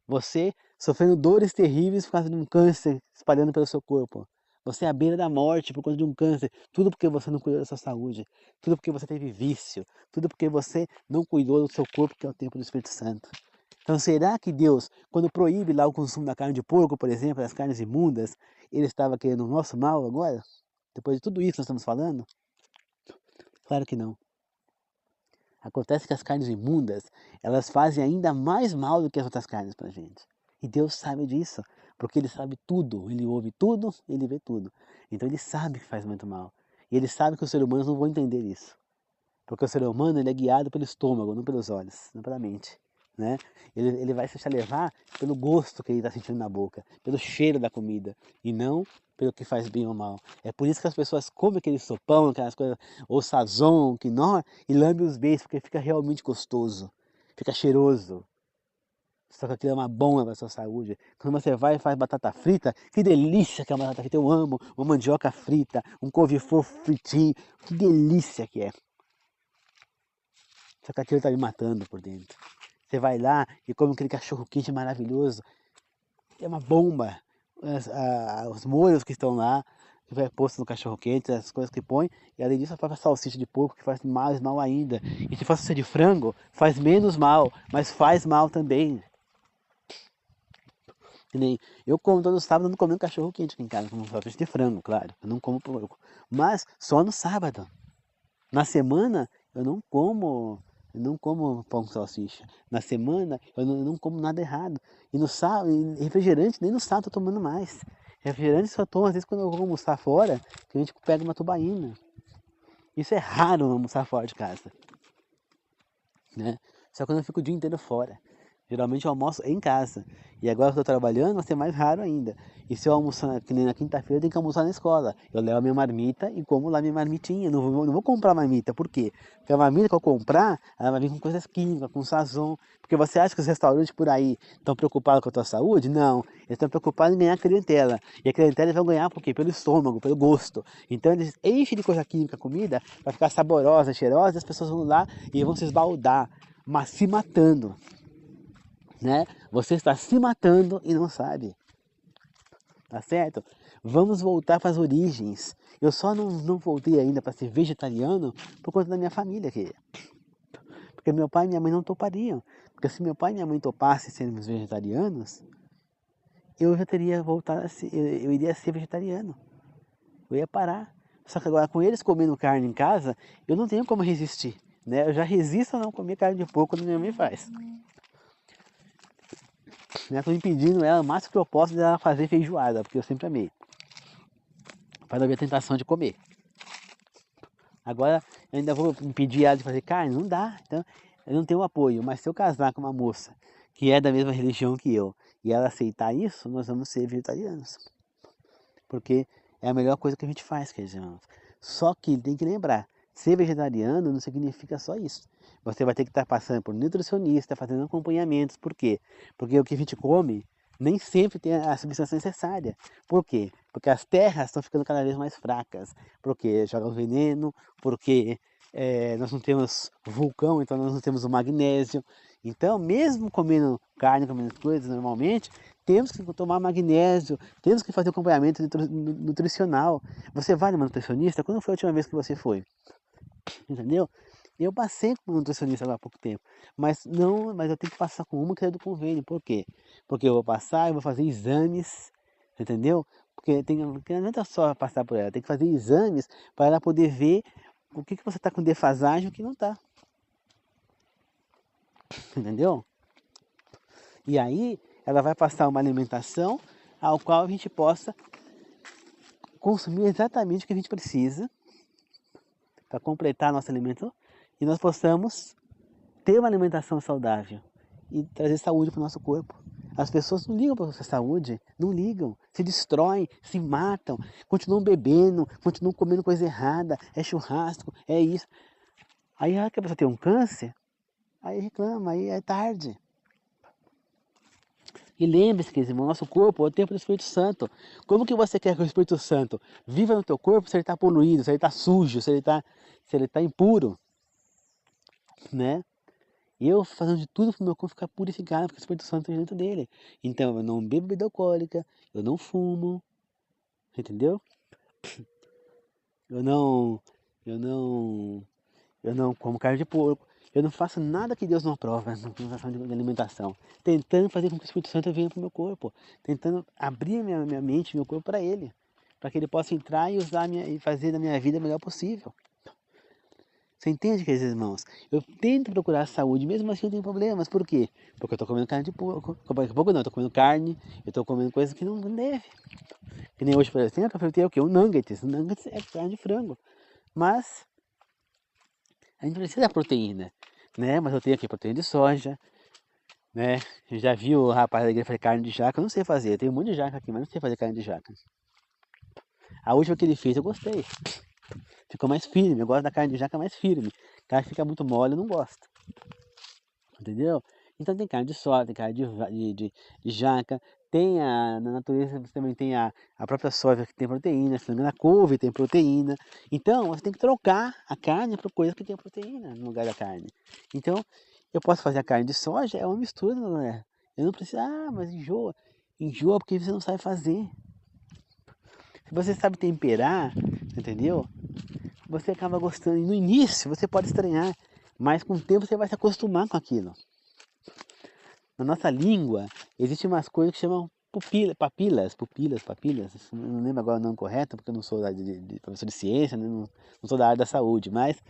Você sofrendo dores terríveis por causa de um câncer espalhando pelo seu corpo. Você é à beira da morte por conta de um câncer. Tudo porque você não cuidou da sua saúde. Tudo porque você teve vício. Tudo porque você não cuidou do seu corpo, que é o templo do Espírito Santo. Então será que Deus, quando proíbe lá o consumo da carne de porco, por exemplo, das carnes imundas, Ele estava querendo o nosso mal agora? Depois de tudo isso que nós estamos falando? Claro que não. Acontece que as carnes imundas, elas fazem ainda mais mal do que as outras carnes para a gente. E Deus sabe disso, porque Ele sabe tudo, Ele ouve tudo, Ele vê tudo. Então Ele sabe que faz muito mal. E Ele sabe que os seres humanos não vão entender isso. Porque o ser humano ele é guiado pelo estômago, não pelos olhos, não pela mente. Né? Ele vai se deixar levar pelo gosto que ele está sentindo na boca, pelo cheiro da comida, e não pelo que faz bem ou mal. É por isso que as pessoas comem aquele sopão, aquelas coisas, ou sazon, quinó, e lambem os beijos, porque fica realmente gostoso, fica cheiroso. Só que aquilo é uma bomba para a sua saúde. Quando você vai e faz batata frita, que delícia que é a batata frita, eu amo. Uma mandioca frita, um couve-flor fritinho, que delícia que é. Só que aquilo está me matando por dentro. Você vai lá e come aquele cachorro quente maravilhoso. É uma bomba. Os molhos que estão lá, que vai posto no cachorro quente, as coisas que põe. E além disso, a própria salsicha de porco, que faz mais mal ainda. E se fosse de frango, faz menos mal, mas faz mal também. Que nem eu como todo sábado, eu não como cachorro quente aqui em casa, como salsicha de frango, claro. Eu não como porco. Mas só no sábado. Na semana, eu não como pão com salsicha. Na semana, eu não como nada errado. E no sábado, refrigerante, nem no sábado eu tô tomando mais. Refrigerante só tomo, às vezes, quando eu vou almoçar fora, que a gente pega uma tubaína. Isso é raro almoçar fora de casa. Né? Só quando eu fico o dia inteiro fora. Geralmente eu almoço em casa. E agora que eu estou trabalhando, vai ser mais raro ainda. E se eu almoçar, que nem na quinta-feira, eu tenho que almoçar na escola. Eu levo a minha marmita e como lá minha marmitinha. Não vou comprar marmita. Por quê? Porque a marmita que eu comprar, ela vai vir com coisas químicas, com sazon. Porque você acha que os restaurantes por aí estão preocupados com a tua saúde? Não. Eles estão preocupados em ganhar clientela. E a clientela eles vão ganhar por quê? Pelo estômago, pelo gosto. Então eles enchem de coisa química a comida para ficar saborosa, cheirosa. E as pessoas vão lá e vão se esbaldar, mas se matando. Né? Você está se matando e não sabe. Tá certo? Vamos voltar para as origens. Eu só não voltei ainda para ser vegetariano por conta da minha família, querida. Porque meu pai e minha mãe não topariam. Porque se meu pai e minha mãe topassem sermos vegetarianos, eu já teria voltado a ser, eu iria ser vegetariano. Eu ia parar. Só que agora com eles comendo carne em casa, eu não tenho como resistir, né? Eu já resisto a não comer carne de porco quando minha mãe faz. Estou impedindo ela o máximo que eu posso de ela fazer feijoada, porque eu sempre amei. Para não haver tentação de comer. Agora eu ainda vou impedir ela de fazer carne? Não dá. Então eu não tenho apoio. Mas se eu casar com uma moça que é da mesma religião que eu e ela aceitar isso, nós vamos ser vegetarianos. Porque é a melhor coisa que a gente faz, queridos irmãos. Só que tem que lembrar, ser vegetariano não significa só isso. Você vai ter que estar passando por nutricionista, fazendo acompanhamentos. Por quê? Porque o que a gente come nem sempre tem a substância necessária. Por quê? Porque as terras estão ficando cada vez mais fracas. Porque joga veneno, porque nós não temos vulcão, então nós não temos o magnésio. Então, mesmo comendo carne, comendo coisas normalmente, temos que tomar magnésio, temos que fazer acompanhamento nutricional. Você vai numa nutricionista? Quando foi a última vez que você foi? Entendeu? Eu passei com um nutricionista há pouco tempo, mas eu tenho que passar com uma que é do convênio. Por quê? Porque eu vou passar, eu vou fazer exames, entendeu? Porque não adianta só passar por ela, tem que fazer exames para ela poder ver o que você está com defasagem e o que não está. Entendeu? E aí ela vai passar uma alimentação ao qual a gente possa consumir exatamente o que a gente precisa para completar nosso alimento e nós possamos ter uma alimentação saudável e trazer saúde para o nosso corpo. As pessoas não ligam para a sua saúde, não ligam, se destroem, se matam, continuam bebendo, continuam comendo coisa errada, é churrasco, é isso. Aí a pessoa tem um câncer, aí reclama, aí é tarde. E lembre-se, que o nosso corpo é o templo do Espírito Santo. Como que você quer que o Espírito Santo viva no teu corpo se ele está poluído, se ele está sujo, se ele está impuro? Né? Eu fazendo de tudo para o meu corpo ficar purificado, porque o Espírito Santo está dentro dele. Então eu não bebo bebida alcoólica, eu não fumo, entendeu? Eu não, eu não, eu não como carne de porco. Eu não faço nada que Deus não aprova na questão de alimentação. Tentando fazer com que o Espírito Santo venha para o meu corpo. Tentando abrir minha mente, meu corpo para Ele. Para que Ele possa entrar e usar e fazer da minha vida o melhor possível. Você entende, queridos irmãos? Eu tento procurar saúde, mesmo assim eu tenho problemas. Por quê? Porque eu estou comendo carne de porco. Porco não, eu estou comendo carne, eu estou comendo coisas que não deve. Que nem hoje, por exemplo, eu falei o quê? Um nuggets. Um nuggets é carne de frango. Mas a gente precisa da proteína, né? Mas eu tenho aqui proteína de soja, né? Eu já vi o rapaz da igreja fazer carne de jaca, eu não sei fazer. Eu tenho um monte de jaca aqui, mas não sei fazer carne de jaca. A última que ele fez eu gostei. Ficou mais firme, eu gosto da carne de jaca mais firme. A carne fica muito mole, eu não gosto. Entendeu? Então tem carne de soja, tem carne de jaca, na natureza você também tem a própria soja que tem proteína, se não me engano, a couve tem proteína. Então você tem que trocar a carne por coisas que tem proteína no lugar da carne. Então eu posso fazer a carne de soja, é uma mistura, não é? Eu não preciso, mas enjoa. Enjoa porque você não sabe fazer. Se você sabe temperar, entendeu? Você acaba gostando. E no início você pode estranhar, mas com o tempo você vai se acostumar com aquilo. Na nossa língua, existem umas coisas que chamam papilas. Não lembro agora o nome correto, porque eu não sou de professor de ciência, né? Não sou da área da saúde, mas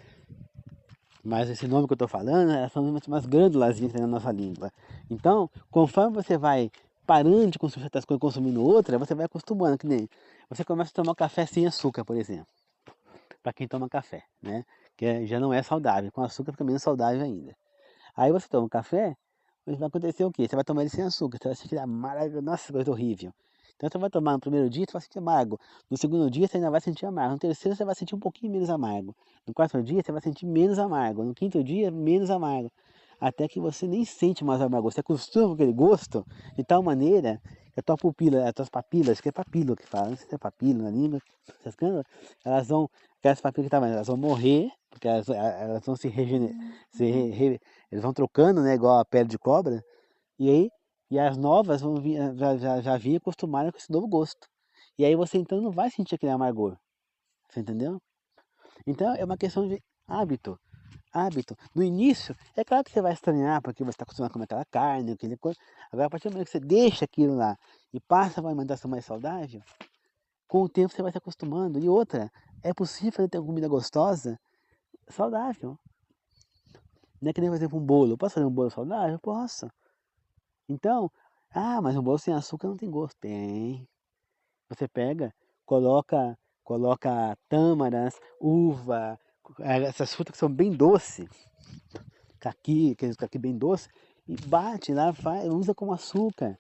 esse nome que eu estou falando, são umas glândulas na nossa língua. Então, conforme você vai parando de consumir certas coisas e consumindo outras, você vai acostumando, que nem você começa a tomar café sem açúcar, por exemplo. Para quem toma café, né? Que já não é saudável, com açúcar fica menos saudável ainda. Aí você toma um café, vai acontecer o quê? Você vai tomar ele sem açúcar, você vai sentir amargo, nossa, coisa horrível. Então você vai tomar no primeiro dia, você vai sentir amargo. No segundo dia, você ainda vai sentir amargo. No terceiro, você vai sentir um pouquinho menos amargo. No quarto dia, você vai sentir menos amargo. No quinto dia, menos amargo. Até que você nem sente mais amargo. Você acostuma com aquele gosto de tal maneira que a tua pupila, as tuas papilas, que é papilo que fala, não sei se é papilo na língua, essas glândulas, aquelas papilas que estavam, elas vão morrer, porque elas vão se regenerar, eles vão trocando, né, igual a pele de cobra, e aí as novas vão vir, já vir acostumadas com esse novo gosto. E aí você então não vai sentir aquele amargor. Você entendeu? Então é uma questão de hábito. hábito. No início, é claro que você vai estranhar, porque você está acostumado a comer aquela carne, aquele coisa. Agora, a partir do momento que você deixa aquilo lá e passa para uma alimentação mais saudável, com o tempo você vai se acostumando. E outra, é possível fazer ter comida gostosa, saudável. Não é que nem, por exemplo, um bolo. Eu posso fazer um bolo saudável? Posso. Então, mas um bolo sem açúcar não tem gosto. Tem. Você pega, coloca tâmaras, uva, essas frutas que são bem doces, caqui, aqueles caqui bem doce, e bate lá, usa como açúcar,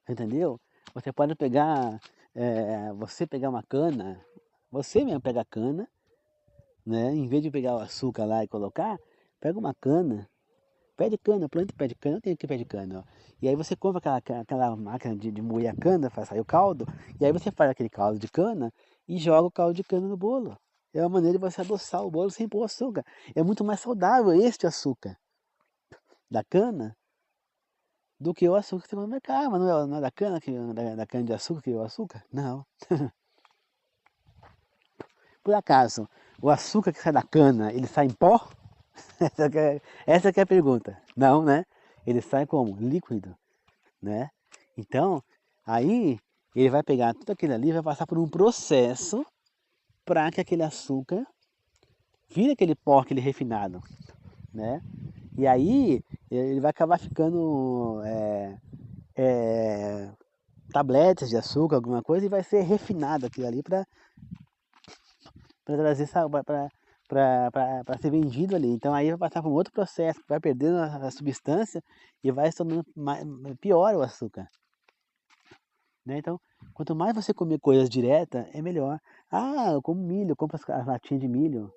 entendeu? Você pode pegar, você pegar uma cana, você mesmo pega a cana, né? Em vez de pegar o açúcar lá e colocar, pega uma cana, pé de cana, planta pé de cana, eu tenho aqui pé de cana, ó. E aí você compra aquela máquina de moer a cana, faz sair o caldo, e aí você faz aquele caldo de cana e joga o caldo de cana no bolo. É uma maneira de você adoçar o bolo sem pôr açúcar. É muito mais saudável este açúcar da cana do que o açúcar que você compra no mercado. Mas não é da cana, da cana de açúcar que é o açúcar? Não. Por acaso, o açúcar que sai da cana, ele sai em pó? Essa que é a pergunta. Não, né? Ele sai como? Líquido, né? Então, aí ele vai pegar tudo aquilo ali e vai passar por um processo para que aquele açúcar vire aquele pó, aquele refinado, né? E aí ele vai acabar ficando tabletes de açúcar, alguma coisa, e vai ser refinado aquilo ali para trazer para ser vendido ali. Então aí vai passar por um outro processo, vai perdendo a substância e vai se tornando pior o açúcar. Né? Então, quanto mais você comer coisas diretas, é melhor. Eu como milho, eu compro as latinhas de milho.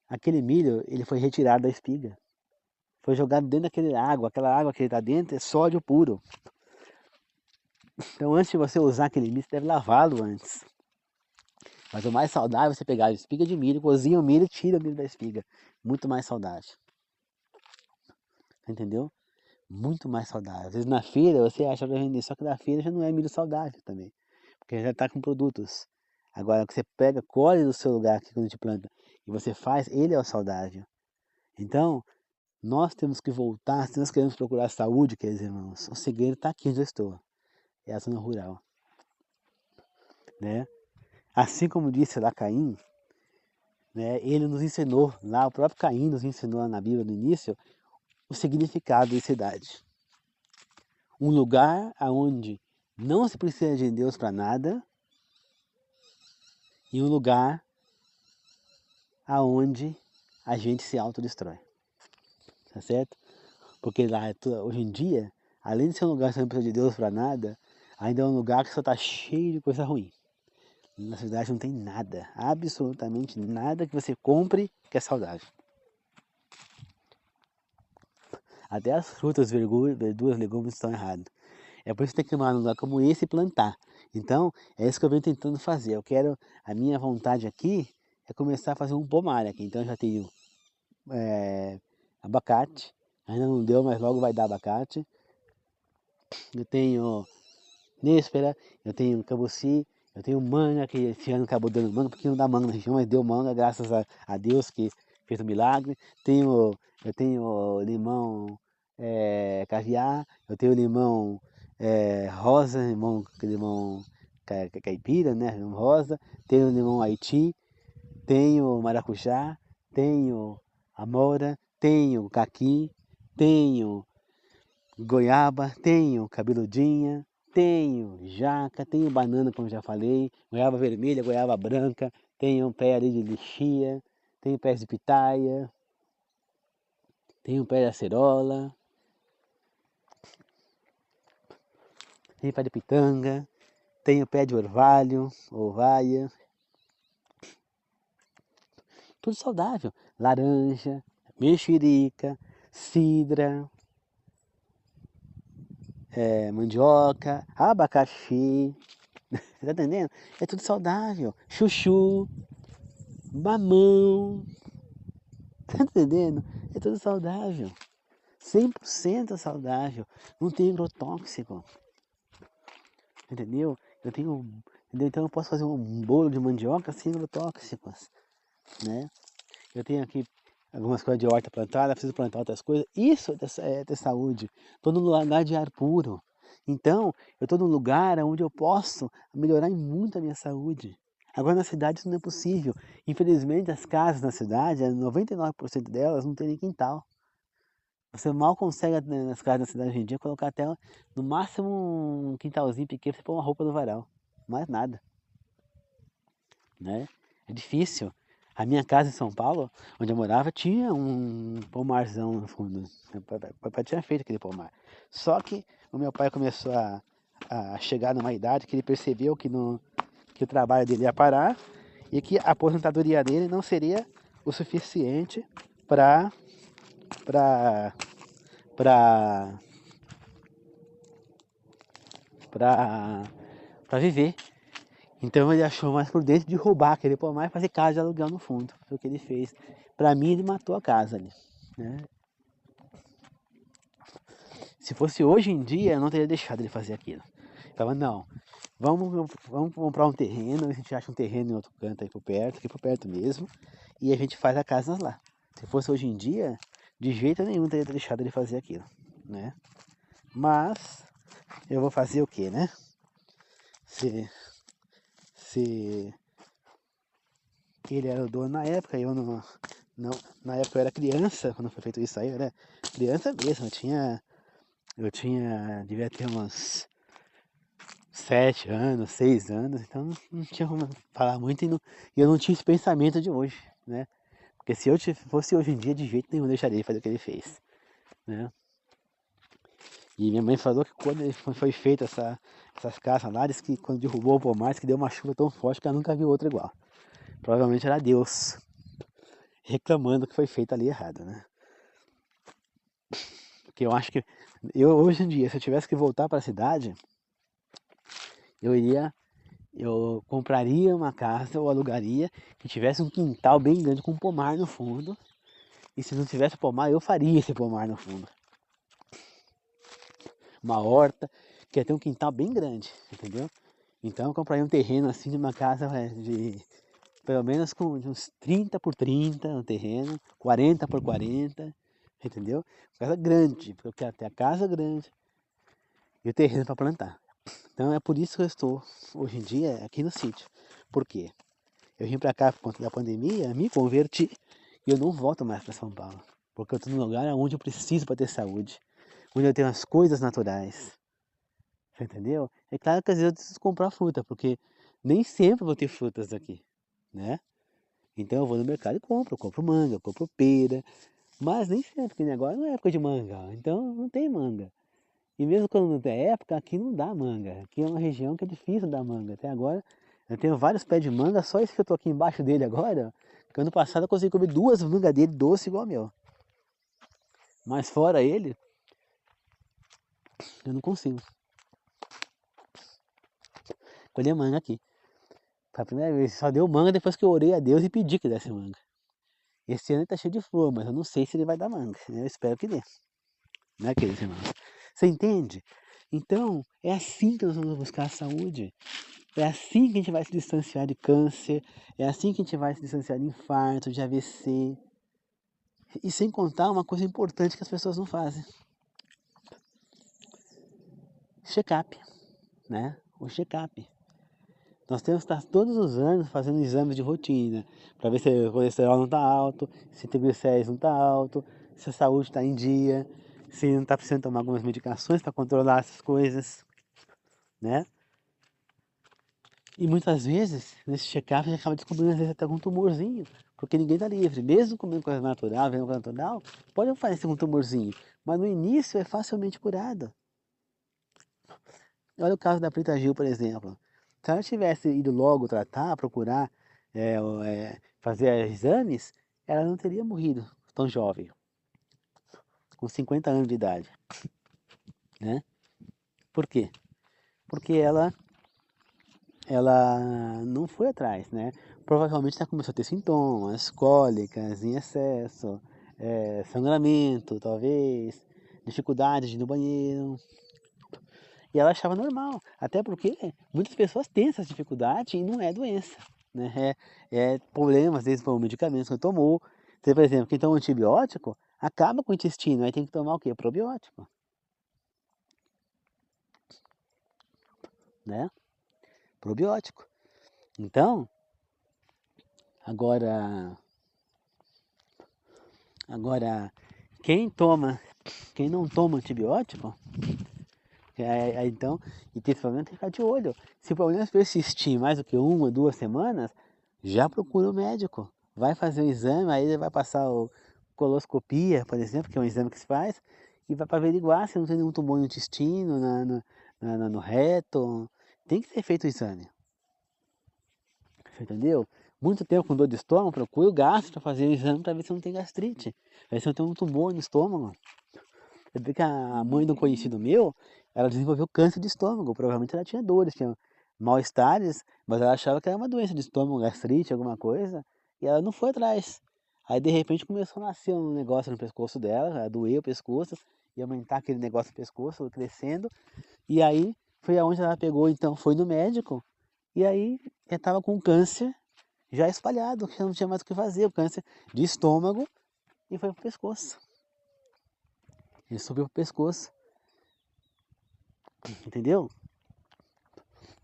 Aquele milho, ele foi retirado da espiga. Foi jogado dentro daquela água. Aquela água que está dentro é sódio puro. Então, antes de você usar aquele milho, você deve lavá-lo antes. Mas o mais saudável é você pegar a espiga de milho, cozinha o milho e tira o milho da espiga. Muito mais saudável. Entendeu? Muito mais saudável. Às vezes na feira você acha para vender, só que na feira já não é milho saudável também. Porque já está com produtos. Agora, que você pega, colhe do seu lugar aqui quando a gente planta e você faz, ele é o saudável. Então, nós temos que voltar, se nós queremos procurar saúde, queridos irmãos, o segredo está aqui onde eu estou. É a zona rural. Né? Assim como disse lá Caim, né, ele nos ensinou, lá o próprio Caim nos ensinou lá na Bíblia no início, o significado de cidade. Um lugar onde não se precisa de Deus para nada e um lugar aonde a gente se autodestrói. Tá certo? Porque lá, hoje em dia, além de ser um lugar que você não precisa de Deus para nada, ainda é um lugar que só está cheio de coisa ruim. Na cidade não tem nada, absolutamente nada que você compre que é saudável. Até as frutas, verduras, legumes estão errados. É por isso que tem que ir num lugar como esse e plantar. Então, é isso que eu venho tentando fazer. A minha vontade aqui é começar a fazer um pomar aqui. Então, eu já tenho abacate, ainda não deu, mas logo vai dar abacate. Eu tenho néspera, eu tenho cambuci, eu tenho manga, que esse ano acabou dando manga, porque não dá manga na região, mas deu manga, graças a Deus que fez um milagre. Eu tenho limão caviar, eu tenho limão rosa, limão caipira, né, limão rosa, tenho limão Haiti, tenho maracujá, tenho amora, tenho caqui, tenho goiaba, tenho cabeludinha, tenho jaca, tenho banana, como já falei, goiaba vermelha, goiaba branca, tenho um pé ali de lixia, tenho pés de pitaia, tenho um pé de acerola, tenho pé de pitanga, tenho pé de orvalho, orvalha, tudo saudável, laranja, mexerica, cidra, mandioca, abacaxi, você tá entendendo? É tudo saudável, chuchu, mamão, tá entendendo? É tudo saudável, 100% saudável, não tem agrotóxico, entendeu? Entendeu? Então eu posso fazer um bolo de mandioca sem agrotóxicos, né? eu tenho aqui algumas coisas de horta plantada, preciso plantar outras coisas. Isso é ter saúde. Estou num lugar de ar puro. Então, eu estou num lugar onde eu posso melhorar muito a minha saúde. Agora na cidade isso não é possível. Infelizmente as casas na cidade, 99% delas não tem nem quintal. Você mal consegue nas casas da cidade hoje em dia colocar até no máximo um quintalzinho pequeno para você pôr uma roupa no varal. Mais nada, né? É difícil. A minha casa em São Paulo, onde eu morava, tinha um pomarzão no fundo. Meu pai tinha feito aquele pomar. Só que o meu pai começou a chegar numa idade que ele percebeu que, que o trabalho dele ia parar e que a aposentadoria dele não seria o suficiente para para para viver. Então ele achou mais prudente de roubar aquele pomar e fazer casa de aluguel no fundo. Foi o que ele fez. Para mim ele matou a casa ali, né? Se fosse hoje em dia eu não teria deixado ele fazer aquilo. Eu falava, não, vamos comprar um terreno, a gente acha um terreno em outro canto aí aqui por perto mesmo, e a gente faz a casa lá. Se fosse hoje em dia, de jeito nenhum teria deixado ele fazer aquilo, né? Mas eu vou fazer o que, né? Se ele era o dono na época, eu não, na época eu era criança, quando foi feito isso aí, eu era criança mesmo, devia ter uns 7 anos, 6 anos, então não tinha como falar muito e eu não tinha esse pensamento de hoje, né? Porque se eu fosse hoje em dia, de jeito nenhum eu deixaria ele fazer o que ele fez, né? E minha mãe falou que quando foi feita essas casas lá, disse que quando derrubou o pomar, que deu uma chuva tão forte que ela nunca viu outra igual. Provavelmente era Deus reclamando que foi feito ali errado, né? Porque eu acho que hoje em dia, se eu tivesse que voltar para a cidade, eu compraria uma casa ou alugaria que tivesse um quintal bem grande com um pomar no fundo. E se não tivesse pomar, eu faria esse pomar no fundo. Uma horta, que ia ter um quintal bem grande, entendeu? Então eu compraria um terreno assim de uma casa de pelo menos com uns 30 por 30 no terreno, 40 por 40, entendeu? Casa grande, porque eu quero ter a casa grande e o terreno para plantar. Então é por isso que eu estou hoje em dia aqui no sítio. Por quê? Eu vim para cá por conta da pandemia, me converti e eu não volto mais para São Paulo. Porque eu estou num lugar onde eu preciso para ter saúde, onde eu tenho as coisas naturais. Você entendeu? É claro que às vezes eu preciso comprar fruta, porque nem sempre vou ter frutas aqui, né? Então eu vou no mercado e compro manga, compro pera, mas nem sempre, porque agora não é época de manga, então não tem manga. E mesmo quando não tem época, aqui não dá manga. Aqui é uma região que é difícil dar manga. Até agora eu tenho vários pés de manga, só esse que eu tô aqui embaixo dele agora, que ano passado eu consegui comer 2 mangas dele doce igual a meu. Mas fora ele, eu não consigo colher manga aqui. Foi a primeira vez, só deu manga depois que eu orei a Deus e pedi que desse manga. Esse ano ele tá cheio de flor, mas eu não sei se ele vai dar manga. Eu espero que dê. Né, queridos irmãos? Você entende? Então, é assim que nós vamos buscar a saúde. É assim que a gente vai se distanciar de câncer. É assim que a gente vai se distanciar de infarto, de AVC. E sem contar uma coisa importante que as pessoas não fazem. Check-up, né? O check-up. Nós temos que estar todos os anos fazendo exames de rotina, para ver se o colesterol não está alto, se o triglicérides não está alto, se a saúde está em dia, se não está precisando tomar algumas medicações para controlar essas coisas, né? E muitas vezes, nesse check-up, a gente acaba descobrindo às vezes até algum tumorzinho, porque ninguém está livre. Mesmo comendo coisa natural, vendo coisa natural, pode aparecer um tumorzinho, mas no início é facilmente curado. Olha o caso da Preta Gil, por exemplo. Se ela tivesse ido logo tratar, procurar, fazer exames, ela não teria morrido tão jovem, com 50 anos de idade, né? Por quê? Porque ela não foi atrás, né? Provavelmente ela começou a ter sintomas, cólicas em excesso, sangramento, talvez, dificuldade de ir no banheiro. E ela achava normal, até porque muitas pessoas têm essa dificuldade e não é doença, né? É problema, às vezes, por medicamentos que tomou. Você, por exemplo, quem toma antibiótico, acaba com o intestino, aí tem que tomar o quê? Probiótico, né? Probiótico. Então, agora, quem não toma antibiótico, então, e tem esse problema, tem que ficar de olho. Se o problema persistir mais do que 1 ou 2 semanas, já procura o médico. Vai fazer o exame, aí ele vai passar o coloscopia, por exemplo, que é um exame que se faz, e vai para averiguar se não tem nenhum tumor no intestino, no reto. Tem que ser feito o exame. Você entendeu? Muito tempo com dor de estômago, procura o gastro para fazer o exame para ver se não tem gastrite. Ver se não tem um tumor no estômago. Você vê que a mãe de um conhecido meu, ela desenvolveu câncer de estômago. Provavelmente ela tinha dores, tinha mal-estares, mas ela achava que era uma doença de estômago, gastrite, alguma coisa, e ela não foi atrás. Aí de repente começou a nascer um negócio no pescoço dela, a doer o pescoço, e aumentar aquele negócio no pescoço, crescendo, e aí foi aonde ela pegou, então foi no médico, e aí ela estava com câncer já espalhado, que não tinha mais o que fazer, o câncer de estômago, e foi pro pescoço. Ele subiu pro pescoço, entendeu?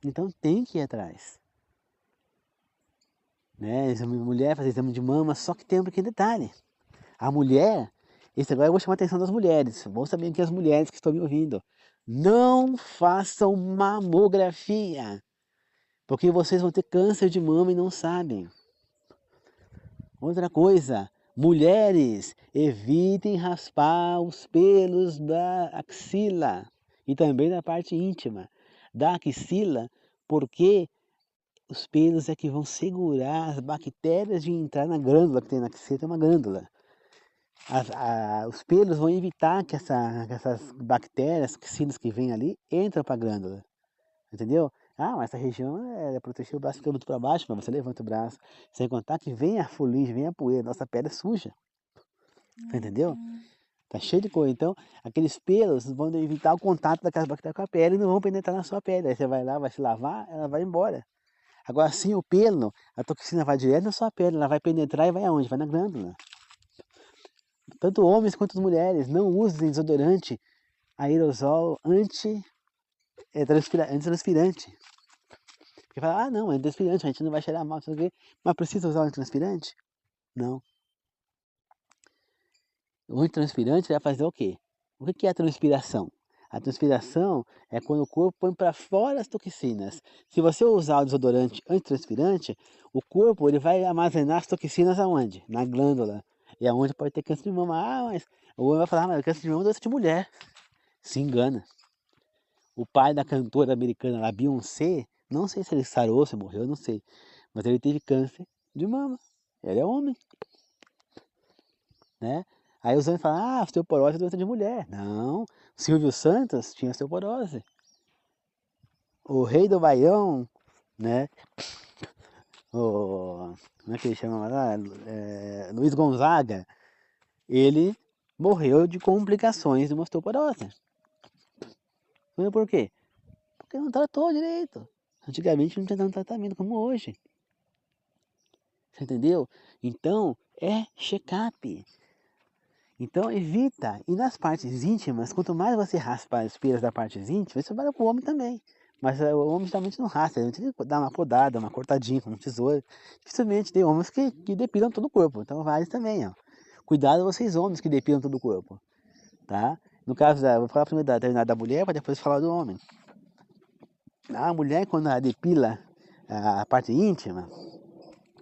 Então tem que ir atrás. Né? Exame de mulher, fazer exame de mama, só que tem um pequeno detalhe. A mulher, esse agora eu vou chamar a atenção das mulheres, vão saber que as mulheres que estão me ouvindo, não façam mamografia, porque vocês vão ter câncer de mama e não sabem. Outra coisa, mulheres, evitem raspar os pelos da axila e também da parte íntima da axila, porque os pelos é que vão segurar as bactérias de entrar na glândula que tem na axila, tem uma glândula. Os pelos vão evitar que essas bactérias, axilas que vêm ali, entrem para a glândula. Entendeu? Ah, mas essa região é proteger o braço, fica muito para baixo, mas você levanta o braço. Sem contar que vem a fuligem, vem a poeira, nossa pele é suja. Entendeu? Tá cheio de coisa. Então, aqueles pelos vão evitar o contato daquelas bactérias com a pele e não vão penetrar na sua pele. Aí você vai lá, vai se lavar, ela vai embora. Agora, sem o pelo, a toxina vai direto na sua pele, ela vai penetrar e vai aonde? Vai na glândula. Tanto homens quanto mulheres, não usem desodorante aerosol antitranspirante. Porque fala, ah não, é antitranspirante, a gente não vai cheirar mal, não sei o quê. Mas precisa usar o antitranspirante? Não. O antitranspirante vai fazer o quê? O que é a transpiração? A transpiração é quando o corpo põe para fora as toxinas. Se você usar o desodorante antitranspirante, o corpo ele vai armazenar as toxinas aonde? Na glândula. E aonde pode ter câncer de mama. Ah, mas o homem vai falar, mas câncer de mama é doença de mulher. Se engana. O pai da cantora americana, a Beyoncé, não sei se ele sarou, se morreu, não sei. Mas ele teve câncer de mama. Ele é homem. Né? Aí os homens falam, ah, osteoporose é doença de mulher. Não, Silvio Santos tinha osteoporose. O rei do Baião, né? Como é que ele chama lá? Luiz Gonzaga. Ele morreu de complicações de uma osteoporose. Por quê? Porque não tratou direito. Antigamente não tinha tanto tratamento como hoje. Você entendeu? Então, é check-up. Então evita, e nas partes íntimas, quanto mais você raspa as pelas da parte íntima, isso vale para o homem também. Mas o homem geralmente não raspa, ele tem que dar uma podada, uma cortadinha com um tesouro. Dificilmente tem homens que depilam todo o corpo, então vale também, ó. Cuidado vocês homens que depilam todo o corpo, tá? No caso, vou falar primeiro da mulher, para depois falar do homem. A mulher, quando ela depila a parte íntima,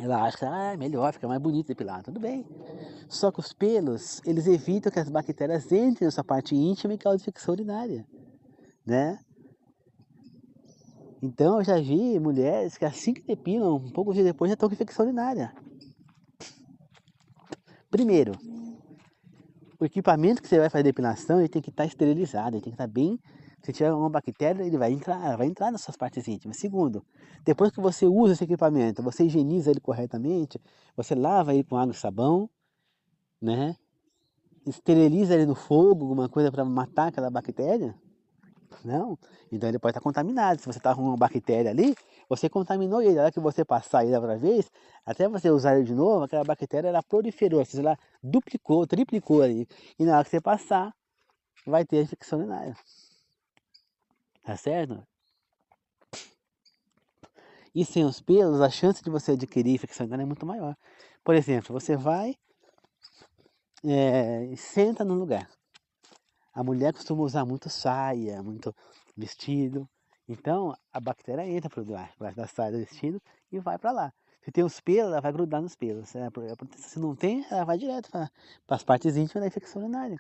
ela acha que é melhor, fica mais bonito depilado, tudo bem. Só que os pelos, eles evitam que as bactérias entrem na sua parte íntima e causem infecção urinária, né? Então eu já vi mulheres que assim que depilam, um pouco de depois já estão com infecção urinária. Primeiro, o equipamento que você vai fazer depilação, ele tem que estar esterilizado, ele tem que estar bem. Se tiver uma bactéria, ele vai entrar nas suas partes íntimas. Segundo, depois que você usa esse equipamento, você higieniza ele corretamente, você lava ele com água e sabão, né? Esteriliza ele no fogo, alguma coisa para matar aquela bactéria. Não, então ele pode estar contaminado. Se você está com uma bactéria ali, você contaminou ele. A hora que você passar ele outra vez, até você usar ele de novo, aquela bactéria ela proliferou, ou seja, ela duplicou, triplicou ali. E na hora que você passar, vai ter a infecção urinária. Tá certo? E sem os pelos, a chance de você adquirir infecção urinária é muito maior. Por exemplo, você vai e senta no lugar. A mulher costuma usar muito saia, muito vestido. Então, a bactéria entra por baixo da saia do vestido e vai para lá. Se tem os pelos, ela vai grudar nos pelos. Se não tem, ela vai direto para as partes íntimas da infecção urinária.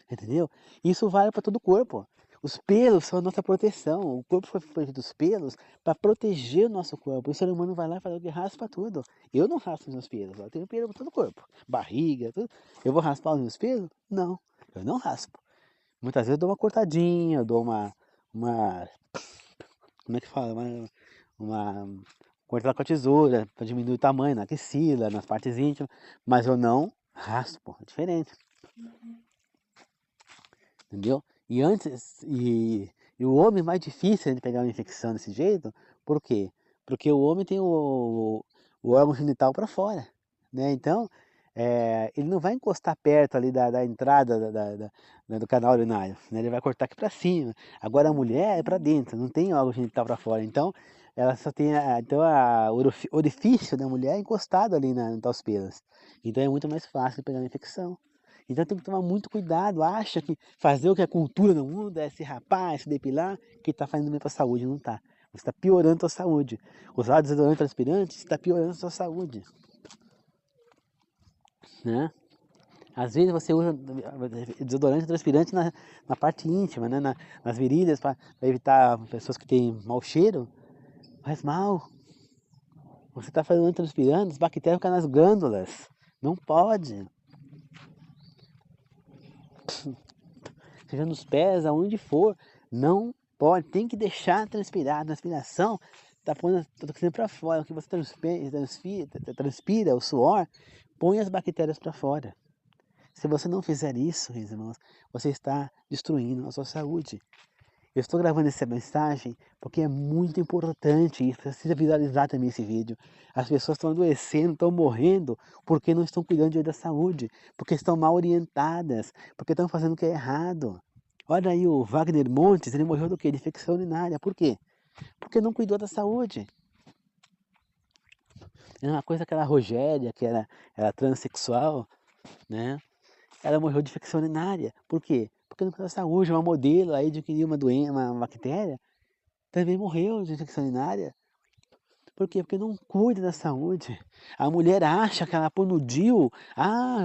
Entendeu? Isso vale para todo o corpo. Os pelos são a nossa proteção. O corpo foi feito dos pelos para proteger o nosso corpo. O ser humano vai lá e fala o que raspa tudo. Eu não raspo os meus pelos. Eu tenho pelo por todo o corpo. Barriga, tudo. Eu vou raspar os meus pelos? Não. Eu não raspo. Muitas vezes eu dou uma cortadinha, eu dou uma como é que fala? Uma cortada com a tesoura para diminuir o tamanho na axila, nas partes íntimas, mas eu não raspo, é diferente. Entendeu? E o homem é mais difícil de pegar uma infecção desse jeito, por quê? Porque o homem tem o órgão genital para fora, né? Então, ele não vai encostar perto ali da entrada do canal urinário, né? Ele vai cortar aqui para cima. Agora a mulher é para dentro, não tem órgão genital para fora. Então, ela só tem o orifício da mulher é encostado ali nos pelos. Então é muito mais fácil de pegar uma infecção. Então tem que tomar muito cuidado. Acha que fazer o que a cultura no mundo é se rapar, é se depilar, que está fazendo bem para a saúde. Não está. Você está piorando a sua saúde. Usar desodorante transpirante está piorando a sua saúde. Né? Às vezes você usa desodorante transpirante na parte íntima, né? Nas virilhas, para evitar pessoas que têm mau cheiro. Faz mal. Você está fazendo transpirante, as bactérias ficam nas glândulas. Não pode. Seja nos pés, aonde for, não pode, tem que deixar transpirar. A transpiração está pondo a toxina para fora. O que você transpira, o suor, põe as bactérias para fora. Se você não fizer isso, meus irmãos, você está destruindo a sua saúde. Eu estou gravando essa mensagem porque é muito importante isso, precisa viralizar também esse vídeo. As pessoas estão adoecendo, estão morrendo porque não estão cuidando da saúde, porque estão mal orientadas, porque estão fazendo o que é errado. Olha aí o Wagner Montes, ele morreu do quê? De infecção urinária. Por quê? Porque não cuidou da saúde. É uma coisa, aquela Rogéria, que era transexual, né? Ela morreu de infecção urinária. Por quê? Porque não cuidou da saúde. Uma modelo aí adquiriu uma doença, uma bactéria, também morreu de infecção urinária. Por quê? Porque não cuida da saúde. A mulher acha que ela põe no DIU,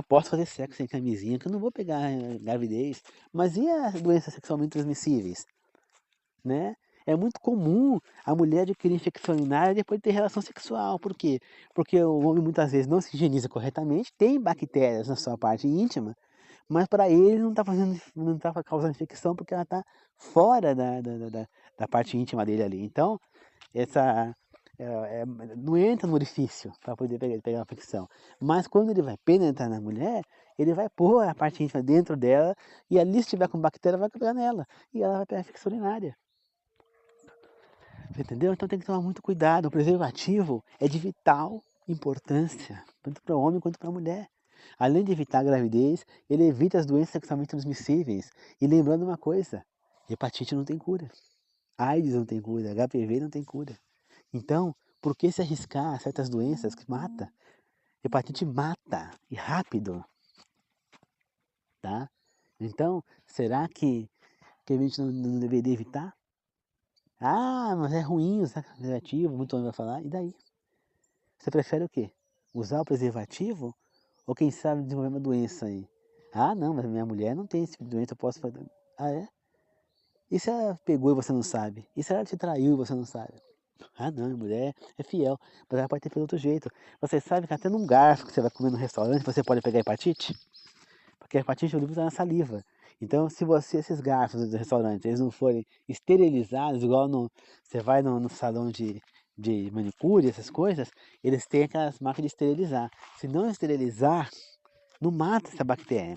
posso fazer sexo sem camisinha, que eu não vou pegar gravidez. Mas e as doenças sexualmente transmissíveis? Né? É muito comum a mulher adquirir infecção urinária depois de ter relação sexual. Por quê? Porque o homem muitas vezes não se higieniza corretamente, tem bactérias na sua parte íntima, mas para ele não está causando infecção porque ela está fora da parte íntima dele ali. Então, não entra no orifício para poder pegar a infecção. Mas quando ele vai penetrar na mulher, ele vai pôr a parte íntima dentro dela e ali, se estiver com bactéria, vai pegar nela. E ela vai pegar a infecção urinária. Entendeu? Então tem que tomar muito cuidado. O preservativo é de vital importância, tanto para o homem quanto para a mulher. Além de evitar a gravidez, ele evita as doenças sexualmente transmissíveis. E lembrando uma coisa, hepatite não tem cura. AIDS não tem cura, HPV não tem cura. Então, por que se arriscar a certas doenças que mata? Hepatite mata, e rápido. Tá? Então, será que a gente não deveria evitar? Mas é ruim usar preservativo, muito homem vai falar, e daí? Você prefere o quê? Usar o preservativo? Ou quem sabe desenvolver uma doença aí? Não, mas minha mulher não tem esse tipo de doença, eu posso fazer. É? E se ela pegou e você não sabe? E se ela te traiu e você não sabe? Não, minha mulher é fiel, mas ela pode ter pelo outro jeito. Você sabe que até num garfo que você vai comer no restaurante, você pode pegar hepatite? Porque a hepatite o livro está na saliva. Então, se esses garfos do restaurante, eles não forem esterilizados, igual você vai no salão de manicure, essas coisas, eles têm aquelas máquinas de esterilizar. Se não esterilizar, não mata essa bactéria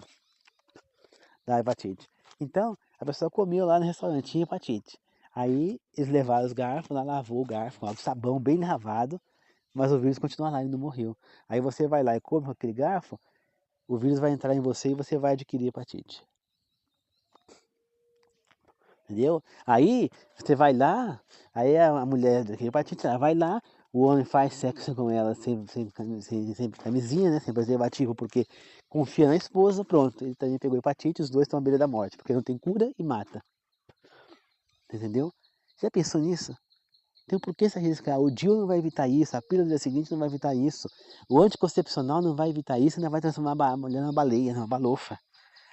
da hepatite. Então, A pessoa comeu lá no restaurantinho hepatite. Aí eles levaram os garfos, lá lavou o garfo com sabão bem lavado, mas o vírus continua lá e não morreu. Aí você vai lá e come com aquele garfo, o vírus vai entrar em você e você vai adquirir hepatite. Entendeu? Aí você vai lá, aí a mulher daquele hepatite, ela vai lá, o homem faz sexo com ela sem camisinha, né? Sem preservativo, porque confia na esposa, pronto. Ele também pegou hepatite, os dois estão à beira da morte, porque não tem cura e mata. Entendeu? Já pensou nisso? Então por que se arriscar? O DIU não vai evitar isso, a pílula do dia seguinte não vai evitar isso, o anticoncepcional não vai evitar isso, ainda vai transformar a mulher numa baleia, numa balofa.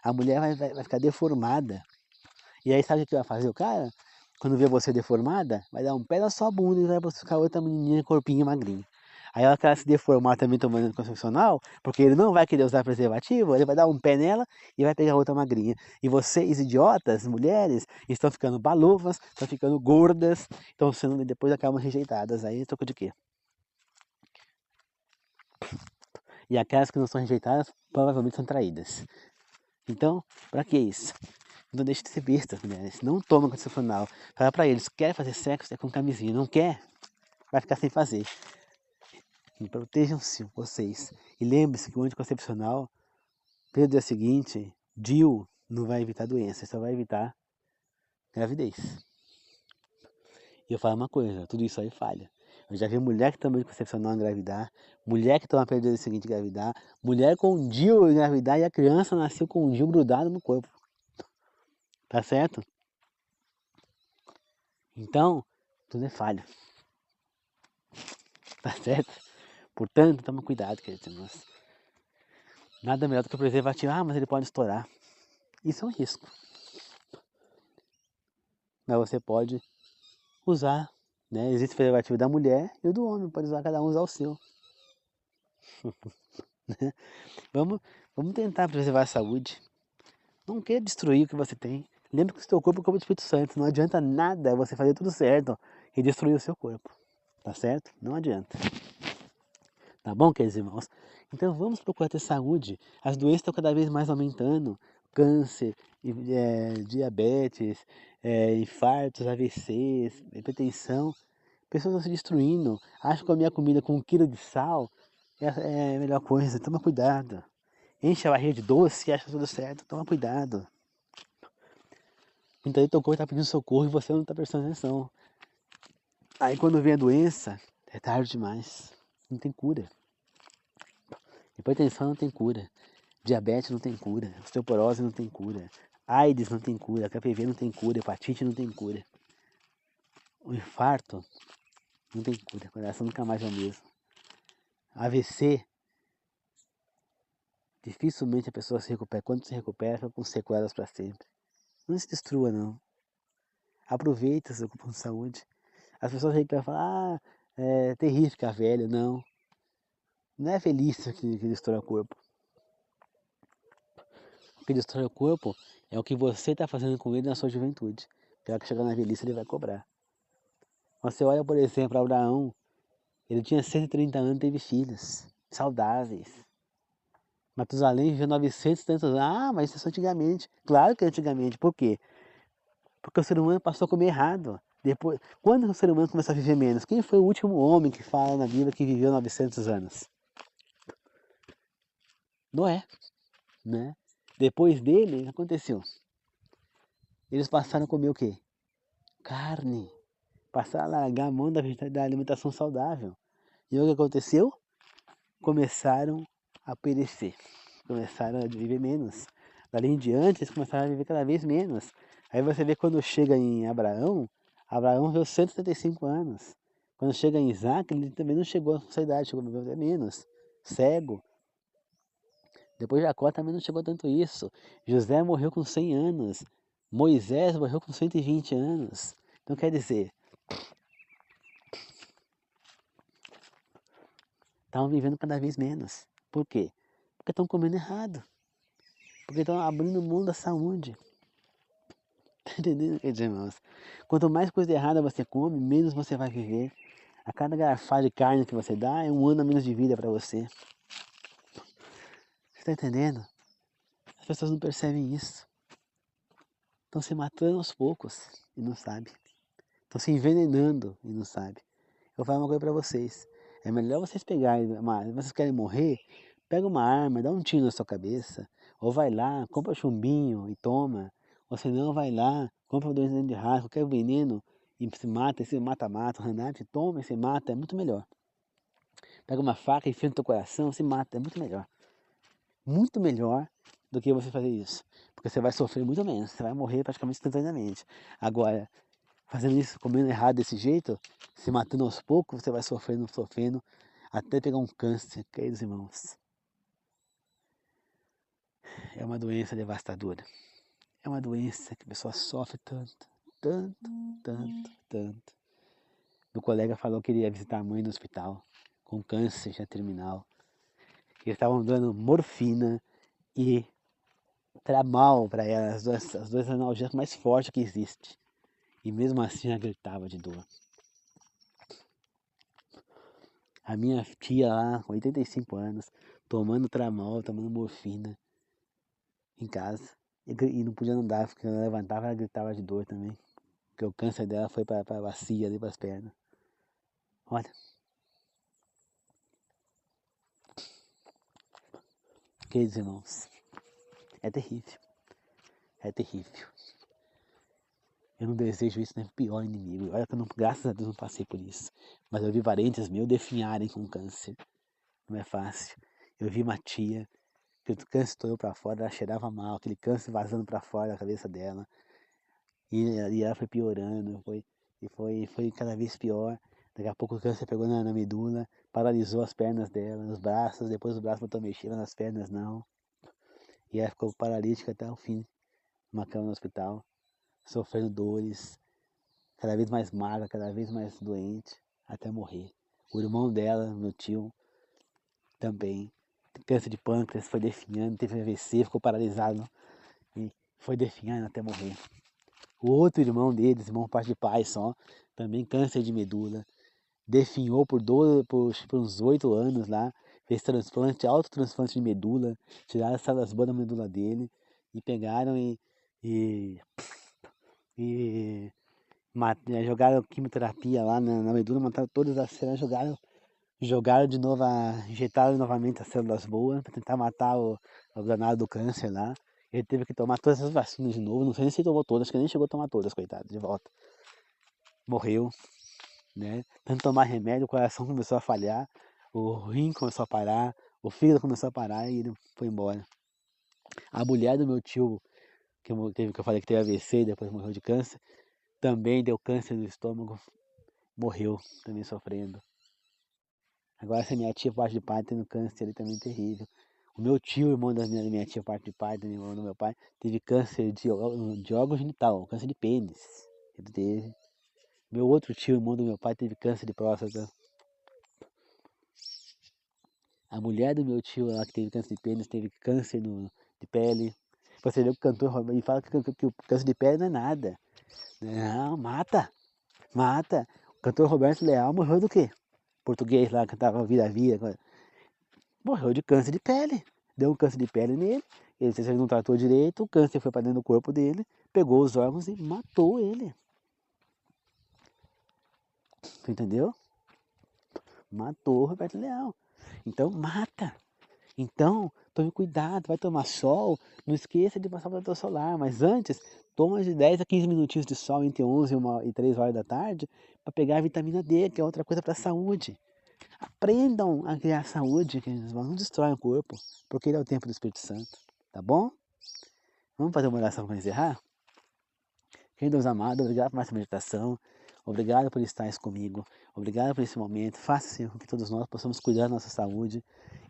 A mulher vai ficar deformada. E aí sabe o que vai fazer o cara? Quando vê você deformada, vai dar um pé na sua bunda e vai buscar outra menininha, corpinho magrinho. Aí ela quer se deformar também tomando anticoncepcional, porque ele não vai querer usar preservativo, ele vai dar um pé nela e vai pegar outra magrinha. E vocês, idiotas, mulheres, estão ficando balufas, estão ficando gordas, estão sendo, depois acabam rejeitadas. Aí troca de quê? E aquelas que não são rejeitadas, provavelmente são traídas. Então, pra que isso? Não deixe de ser besta, mulheres. Não toma anticoncepcional. Fala pra eles, quer fazer sexo é com camisinha. Não quer? Vai ficar sem fazer. E protejam-se vocês. E lembre-se que o anticoncepcional, pelo dia seguinte, DIU não vai evitar doença, só vai evitar gravidez. E eu falo uma coisa, tudo isso aí falha. Eu já vi mulher que toma anticoncepcional engravidar, mulher que toma pelo dia seguinte engravidar, mulher com DIU engravidar e a criança nasceu com um DIU grudado no corpo. Tá certo? Então, tudo é falha. Tá certo? Portanto, toma cuidado, queridos irmãos. Nada melhor do que o preservativo. Ah, mas ele pode estourar. Isso é um risco. Mas você pode usar, né? Existe o preservativo da mulher e o do homem. Pode usar, cada um usar o seu. Vamos, vamos tentar preservar a saúde. Não queira destruir o que você tem. Lembre que o seu corpo é o corpo do Espírito Santo. Não adianta nada você fazer tudo certo e destruir o seu corpo. Tá certo? Não adianta. Tá bom, queridos irmãos? Então vamos procurar ter saúde. As doenças estão cada vez mais aumentando. Câncer, diabetes, infartos, AVCs, hipertensão. Pessoas estão se destruindo. Acham que comer a comida com 1 quilo de sal é a melhor coisa. Toma cuidado. Enche a barriga de doce e acha tudo certo. Toma cuidado. Então teu corpo está pedindo socorro e você não está prestando atenção. Aí quando vem a doença, é tarde demais. Não tem cura. Hipertensão não tem cura. Diabetes não tem cura. Osteoporose não tem cura. AIDS não tem cura. HPV não tem cura. Hepatite não tem cura. O infarto não tem cura. O coração nunca mais é o mesmo. AVC, dificilmente a pessoa se recupera. Quando se recupera, fica com sequelas para sempre. Não se destrua, não. Aproveita seu corpo de saúde. As pessoas reclamam e falam, é terrível ficar velho. Não. Não é velhice que destrói o corpo. O que destrói o corpo é o que você está fazendo com ele na sua juventude. Porque que chegar na velhice ele vai cobrar. Você olha, por exemplo, Abraão, ele tinha 130 anos e teve filhos, saudáveis. Matusalém viveu 900 e tantos anos. Ah, mas isso é antigamente. Claro que é antigamente. Por quê? Porque o ser humano passou a comer errado. Depois, quando o ser humano começou a viver menos? Quem foi o último homem que fala na Bíblia que viveu 900 anos? Noé, né? Depois dele, o que aconteceu? Eles passaram a comer o quê? Carne. Passaram a largar a mão da alimentação saudável. E o que aconteceu? Começaram a perecer. Começaram a viver menos. Dali em diante, eles começaram a viver cada vez menos. Aí você vê quando chega em Abraão, Abraão viveu 175 anos. Quando chega em Isaac, ele também não chegou a essa idade, chegou a viver até menos. Cego. Depois Jacó também não chegou a tanto isso. José morreu com 100 anos. Moisés morreu com 120 anos. Então quer dizer, estavam vivendo cada vez menos. Por quê? Porque estão comendo errado. Porque estão abrindo mão da saúde. Tá entendendo, queridos irmãos? Quanto mais coisa errada você come, menos você vai viver. A cada garfada de carne que você dá, é 1 ano a menos de vida para você. Você está entendendo? As pessoas não percebem isso. Estão se matando aos poucos e não sabe. Estão se envenenando e não sabe. Eu vou falar uma coisa para vocês. É melhor vocês pegarem, vocês querem morrer, pega uma arma, dá um tiro na sua cabeça, ou vai lá, compra chumbinho e toma, ou senão vai lá, compra 2 dentes de raça, qualquer veneno e se mata, Ranap, toma e se mata, é muito melhor. Pega uma faca e enfia no teu coração, se mata, é muito melhor. Muito melhor do que você fazer isso. Porque você vai sofrer muito menos, você vai morrer praticamente instantaneamente. Agora, fazendo isso, comendo errado desse jeito, se matando aos poucos, você vai sofrendo, até pegar um câncer, queridos irmãos. É uma doença devastadora. É uma doença que a pessoa sofre tanto, tanto, tanto, tanto. Meu colega falou que ele ia visitar a mãe no hospital, com câncer já terminal. Eles estavam dando morfina e tramal para ela, as duas analgésicos mais fortes que existe. E mesmo assim ela gritava de dor. A minha tia lá, 85 anos, tomando tramal, tomando morfina em casa. E não podia andar, porque ela levantava, ela gritava de dor também. Porque o câncer dela foi para a bacia, ali para as pernas. Olha. Queridos irmãos, é terrível. É terrível. Eu não desejo isso nem pro pior inimigo. Olha que eu não, graças a Deus não passei por isso. Mas eu vi parentes meus definharem com câncer. Não é fácil. Eu vi uma tia que o câncer estourou para fora, ela cheirava mal, aquele câncer vazando para fora da cabeça dela. E ela foi piorando, foi cada vez pior. Daqui a pouco o câncer pegou na medula, paralisou as pernas dela, os braços, depois os braços voltou a mexer, mas as pernas não. E ela ficou paralítica até o fim, numa cama no hospital, sofrendo dores, cada vez mais magra, cada vez mais doente, até morrer. O irmão dela, meu tio, também, câncer de pâncreas, foi definhando, teve AVC, ficou paralisado e foi definhando até morrer. O outro irmão deles, irmão parte de pai só, também câncer de medula, definhou por uns 8 anos lá, fez transplante, autotransplante de medula, tiraram as células boas da medula dele e pegaram e jogaram quimioterapia lá na medula, mataram todas as células, jogaram de novo, injetaram novamente as células boas para tentar matar o danado do câncer lá. Ele teve que tomar todas as vacinas de novo, não sei nem se ele tomou todas, acho que nem chegou a tomar todas, coitado, de volta. Morreu, né? Tanto tomar remédio, o coração começou a falhar, o rim começou a parar, o fígado começou a parar e ele foi embora. A mulher do meu tio, que eu falei que teve AVC e depois morreu de câncer, também deu câncer no estômago, morreu também sofrendo. Agora essa minha tia, parte de pai, tendo câncer ali também terrível. O meu tio, irmão da minha tia, parte de pai, do irmão do meu pai, teve câncer de órgão genital, câncer de pênis. Ele teve. Meu outro tio, irmão do meu pai, teve câncer de próstata. A mulher do meu tio, lá que teve câncer de pênis, teve câncer de pele. Você vê que o cantor e fala que o câncer de pele não é nada. Não, mata, mata. O cantor Roberto Leal morreu do quê? Português lá, cantava Vida Vida. Morreu de câncer de pele. Deu um câncer de pele nele. Ele não tratou direito, o câncer foi para dentro do corpo dele, pegou os órgãos e matou ele. Tu entendeu? Matou o Roberto Leal. Então mata. Então, tome cuidado, vai tomar sol, não esqueça de passar protetor solar, mas antes, toma de 10 a 15 minutinhos de sol entre 11 e 3 horas da tarde para pegar a vitamina D, que é outra coisa para a saúde. Aprendam a criar saúde, que não destroem o corpo, porque ele é o tempo do Espírito Santo, tá bom? Vamos fazer uma oração para encerrar? Querido Deus amado, obrigado por essa meditação, obrigado por estar comigo, obrigado por esse momento. Faça, Senhor, com que todos nós possamos cuidar da nossa saúde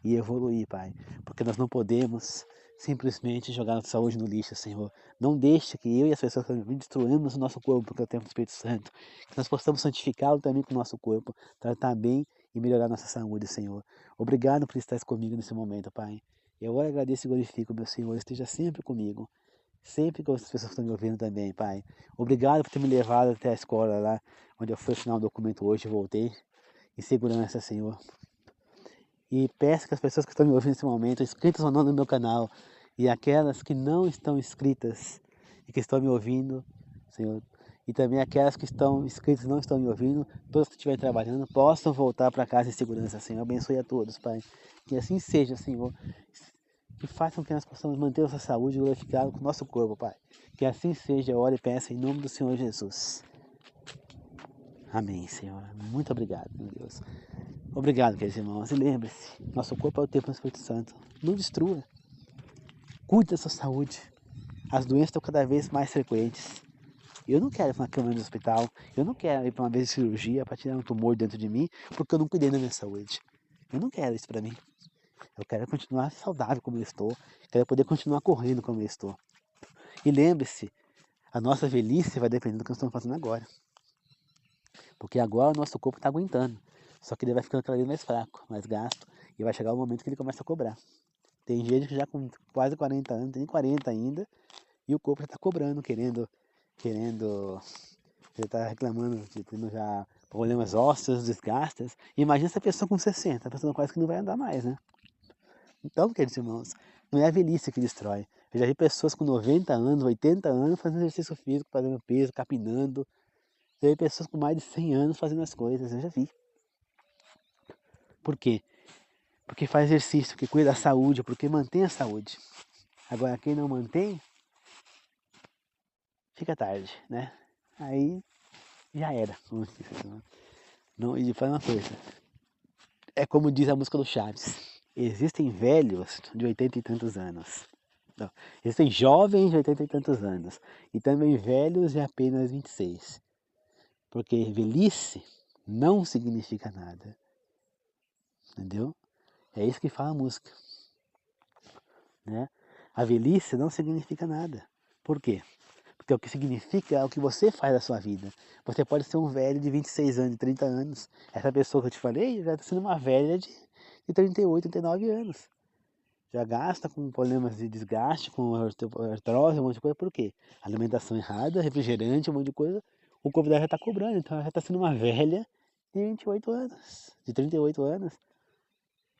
e evoluir, Pai, porque nós não podemos simplesmente jogar nossa saúde no lixo, Senhor. Não deixe que eu e as pessoas que destruímos o nosso corpo, porque é o tempo do Espírito Santo, que nós possamos santificá-lo também com o nosso corpo, tratar bem e melhorar nossa saúde, Senhor. Obrigado por estar comigo nesse momento, Pai. Eu agradeço e glorifico, meu Senhor, esteja sempre comigo. Sempre que as pessoas estão me ouvindo também, Pai. Obrigado por ter me levado até a escola lá, onde eu fui assinar um documento hoje e voltei. Em segurança, Senhor. E peço que as pessoas que estão me ouvindo nesse momento, inscritas ou não no meu canal, e aquelas que não estão inscritas, e que estão me ouvindo, Senhor. E também aquelas que estão inscritas e não estão me ouvindo, todos que estiverem trabalhando, possam voltar para casa em segurança, Senhor. Abençoe a todos, Pai. Que assim seja, Senhor. Que façam que nós possamos manter nossa saúde glorificada com o nosso corpo, Pai. Que assim seja, eu oro e peço em nome do Senhor Jesus. Amém, Senhor. Muito obrigado, meu Deus. Obrigado, queridos irmãos. E lembre-se, nosso corpo é o templo do Espírito Santo. Não destrua. Cuide da sua saúde. As doenças estão cada vez mais frequentes. Eu não quero ir para uma cama de hospital. Eu não quero ir para uma vez de cirurgia para tirar um tumor dentro de mim porque eu não cuidei da minha saúde. Eu não quero isso para mim. Eu quero continuar saudável como eu estou. Quero poder continuar correndo como eu estou. E lembre-se, a nossa velhice vai depender do que nós estamos fazendo agora. Porque agora o nosso corpo está aguentando. Só que ele vai ficando cada vez mais fraco, mais gasto. E vai chegar o momento que ele começa a cobrar. Tem gente que já com quase 40 anos, tem 40 ainda, e o corpo já está cobrando, querendo, ele está reclamando de tendo já problemas ósseos, desgastes. Imagina essa pessoa com 60, a pessoa quase que não vai andar mais, né? Então, queridos irmãos, não é a velhice que destrói. Eu já vi pessoas com 90 anos, 80 anos fazendo exercício físico, fazendo peso, capinando. Já vi pessoas com mais de 100 anos fazendo as coisas, eu já vi. Por quê? Porque faz exercício, porque cuida da saúde, porque mantém a saúde. Agora, quem não mantém, fica tarde, né? Aí já era. Não, e faz uma coisa. É como diz a música do Chaves. Existem velhos de 80 e tantos anos. Não, existem jovens de 80 e tantos anos. E também velhos de apenas 26. Porque velhice não significa nada. Entendeu? É isso que fala a música. Né? A velhice não significa nada. Por quê? Porque o que significa é o que você faz da sua vida. Você pode ser um velho de 26 anos, de 30 anos. Essa pessoa que eu te falei já está sendo uma velha de 38, 39 anos. Já gasta com problemas de desgaste, com artrose, um monte de coisa. Por quê? Alimentação errada, refrigerante, um monte de coisa. O corpo dela já está cobrando. Então ela já está sendo uma velha de 28 anos, de 38 anos.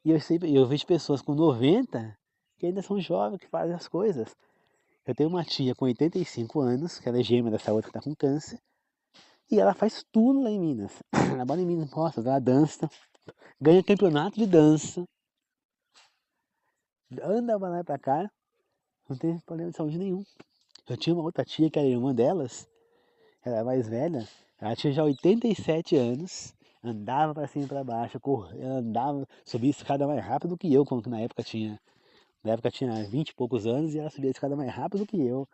E eu vejo pessoas com 90 que ainda são jovens, que fazem as coisas. Eu tenho uma tia com 85 anos, que ela é gêmea dessa outra que está com câncer, e ela faz tudo lá em Minas. Ela mora em Minas, nossa, ela dança, ganha campeonato de dança, anda pra lá e pra cá, não tem problema de saúde nenhum. Eu tinha uma outra tia que era irmã delas, ela é mais velha, ela tinha já 87 anos, andava pra cima e pra baixo, corria, andava, subia a escada mais rápido que eu, quando na época tinha 20 e poucos anos, e ela subia a escada mais rápido que eu.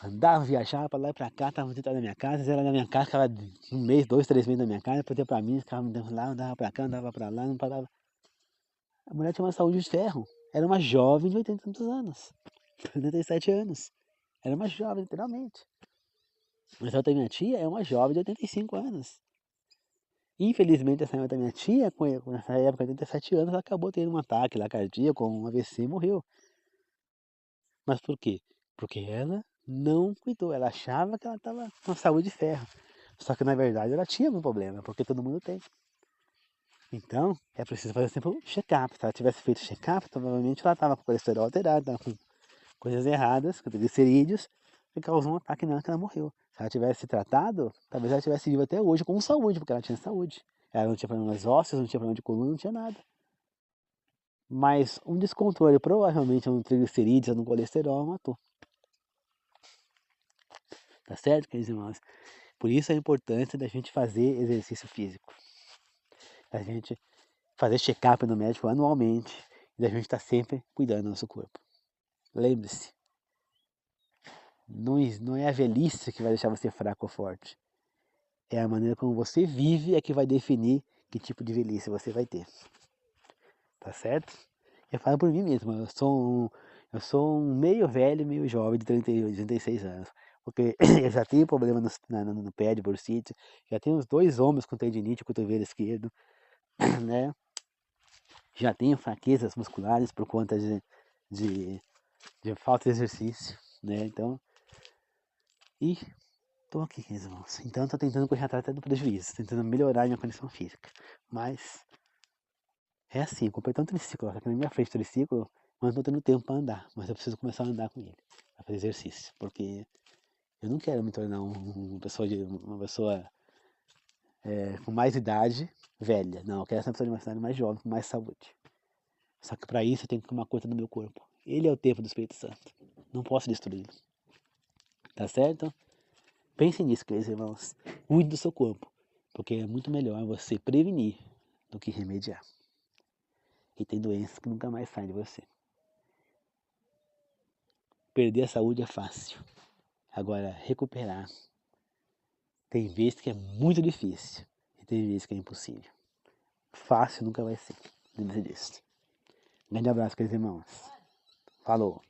Andava, viajava pra lá e pra cá, tava dentro da minha casa, era na minha casa, ficava um mês, 2, 3 meses na minha casa, depois ia pra mim, ficava lá, andava pra cá, andava pra lá, não parava. A mulher tinha uma saúde de ferro, era uma jovem de 80 e tantos anos, 87 anos, era uma jovem, literalmente. Mas a outra minha tia é uma jovem de 85 anos. Infelizmente, essa outra minha tia, nessa época, 87 anos, ela acabou tendo um ataque lá cardíaco, um AVC e morreu. Mas por quê? Porque ela não cuidou, ela achava que ela estava com saúde de ferro. Só que na verdade ela tinha algum problema, porque todo mundo tem. Então, é preciso fazer sempre um check-up. Se ela tivesse feito check-up, provavelmente ela estava com colesterol alterado, estava com coisas erradas, com triglicerídeos, que causou um ataque nela que ela morreu. Se ela tivesse tratado, talvez ela tivesse viva até hoje com saúde, porque ela tinha saúde. Ela não tinha problemas ósseos, não tinha problema de coluna, não tinha nada. Mas um descontrole, provavelmente um triglicerídeos, um colesterol, matou. Tá certo, queridos irmãos? Por isso a importância da gente fazer exercício físico. Da gente fazer check-up no médico anualmente. E da gente estar sempre cuidando do nosso corpo. Lembre-se, não é a velhice que vai deixar você fraco ou forte. É a maneira como você vive é que vai definir que tipo de velhice você vai ter. Tá certo? Eu falo por mim mesmo, eu sou um meio velho, meio jovem de 36 anos. Porque eu já tenho problema no pé de bursite, já tenho uns 2 ombros com tendinite, cotovelo esquerdo, né? Já tenho fraquezas musculares por conta de, de falta de exercício, né? Então, e tô aqui, meus irmãos. Então, tô tentando correr atrás até do prejuízo, tentando melhorar a minha condição física. Mas, é assim, eu comprei tanto triciclo, tá aqui na minha frente o triciclo, mas não tô tendo tempo para andar. Mas eu preciso começar a andar com ele. a fazer exercício, porque eu não quero me tornar uma pessoa com mais idade, velha. Não, eu quero ser uma pessoa de uma cidade mais jovem, com mais saúde. Só que para isso eu tenho que tomar conta do meu corpo. Ele é o templo do Espírito Santo. Não posso destruí-lo. Tá certo? Pense nisso, queridos irmãos. Cuide do seu corpo, porque é muito melhor você prevenir do que remediar. E tem doenças que nunca mais saem de você. Perder a saúde é fácil. Agora, recuperar, tem vezes que é muito difícil. E tem vezes que é impossível. Fácil nunca vai ser. Lembre disso. Grande abraço, queridos irmãos. Falou.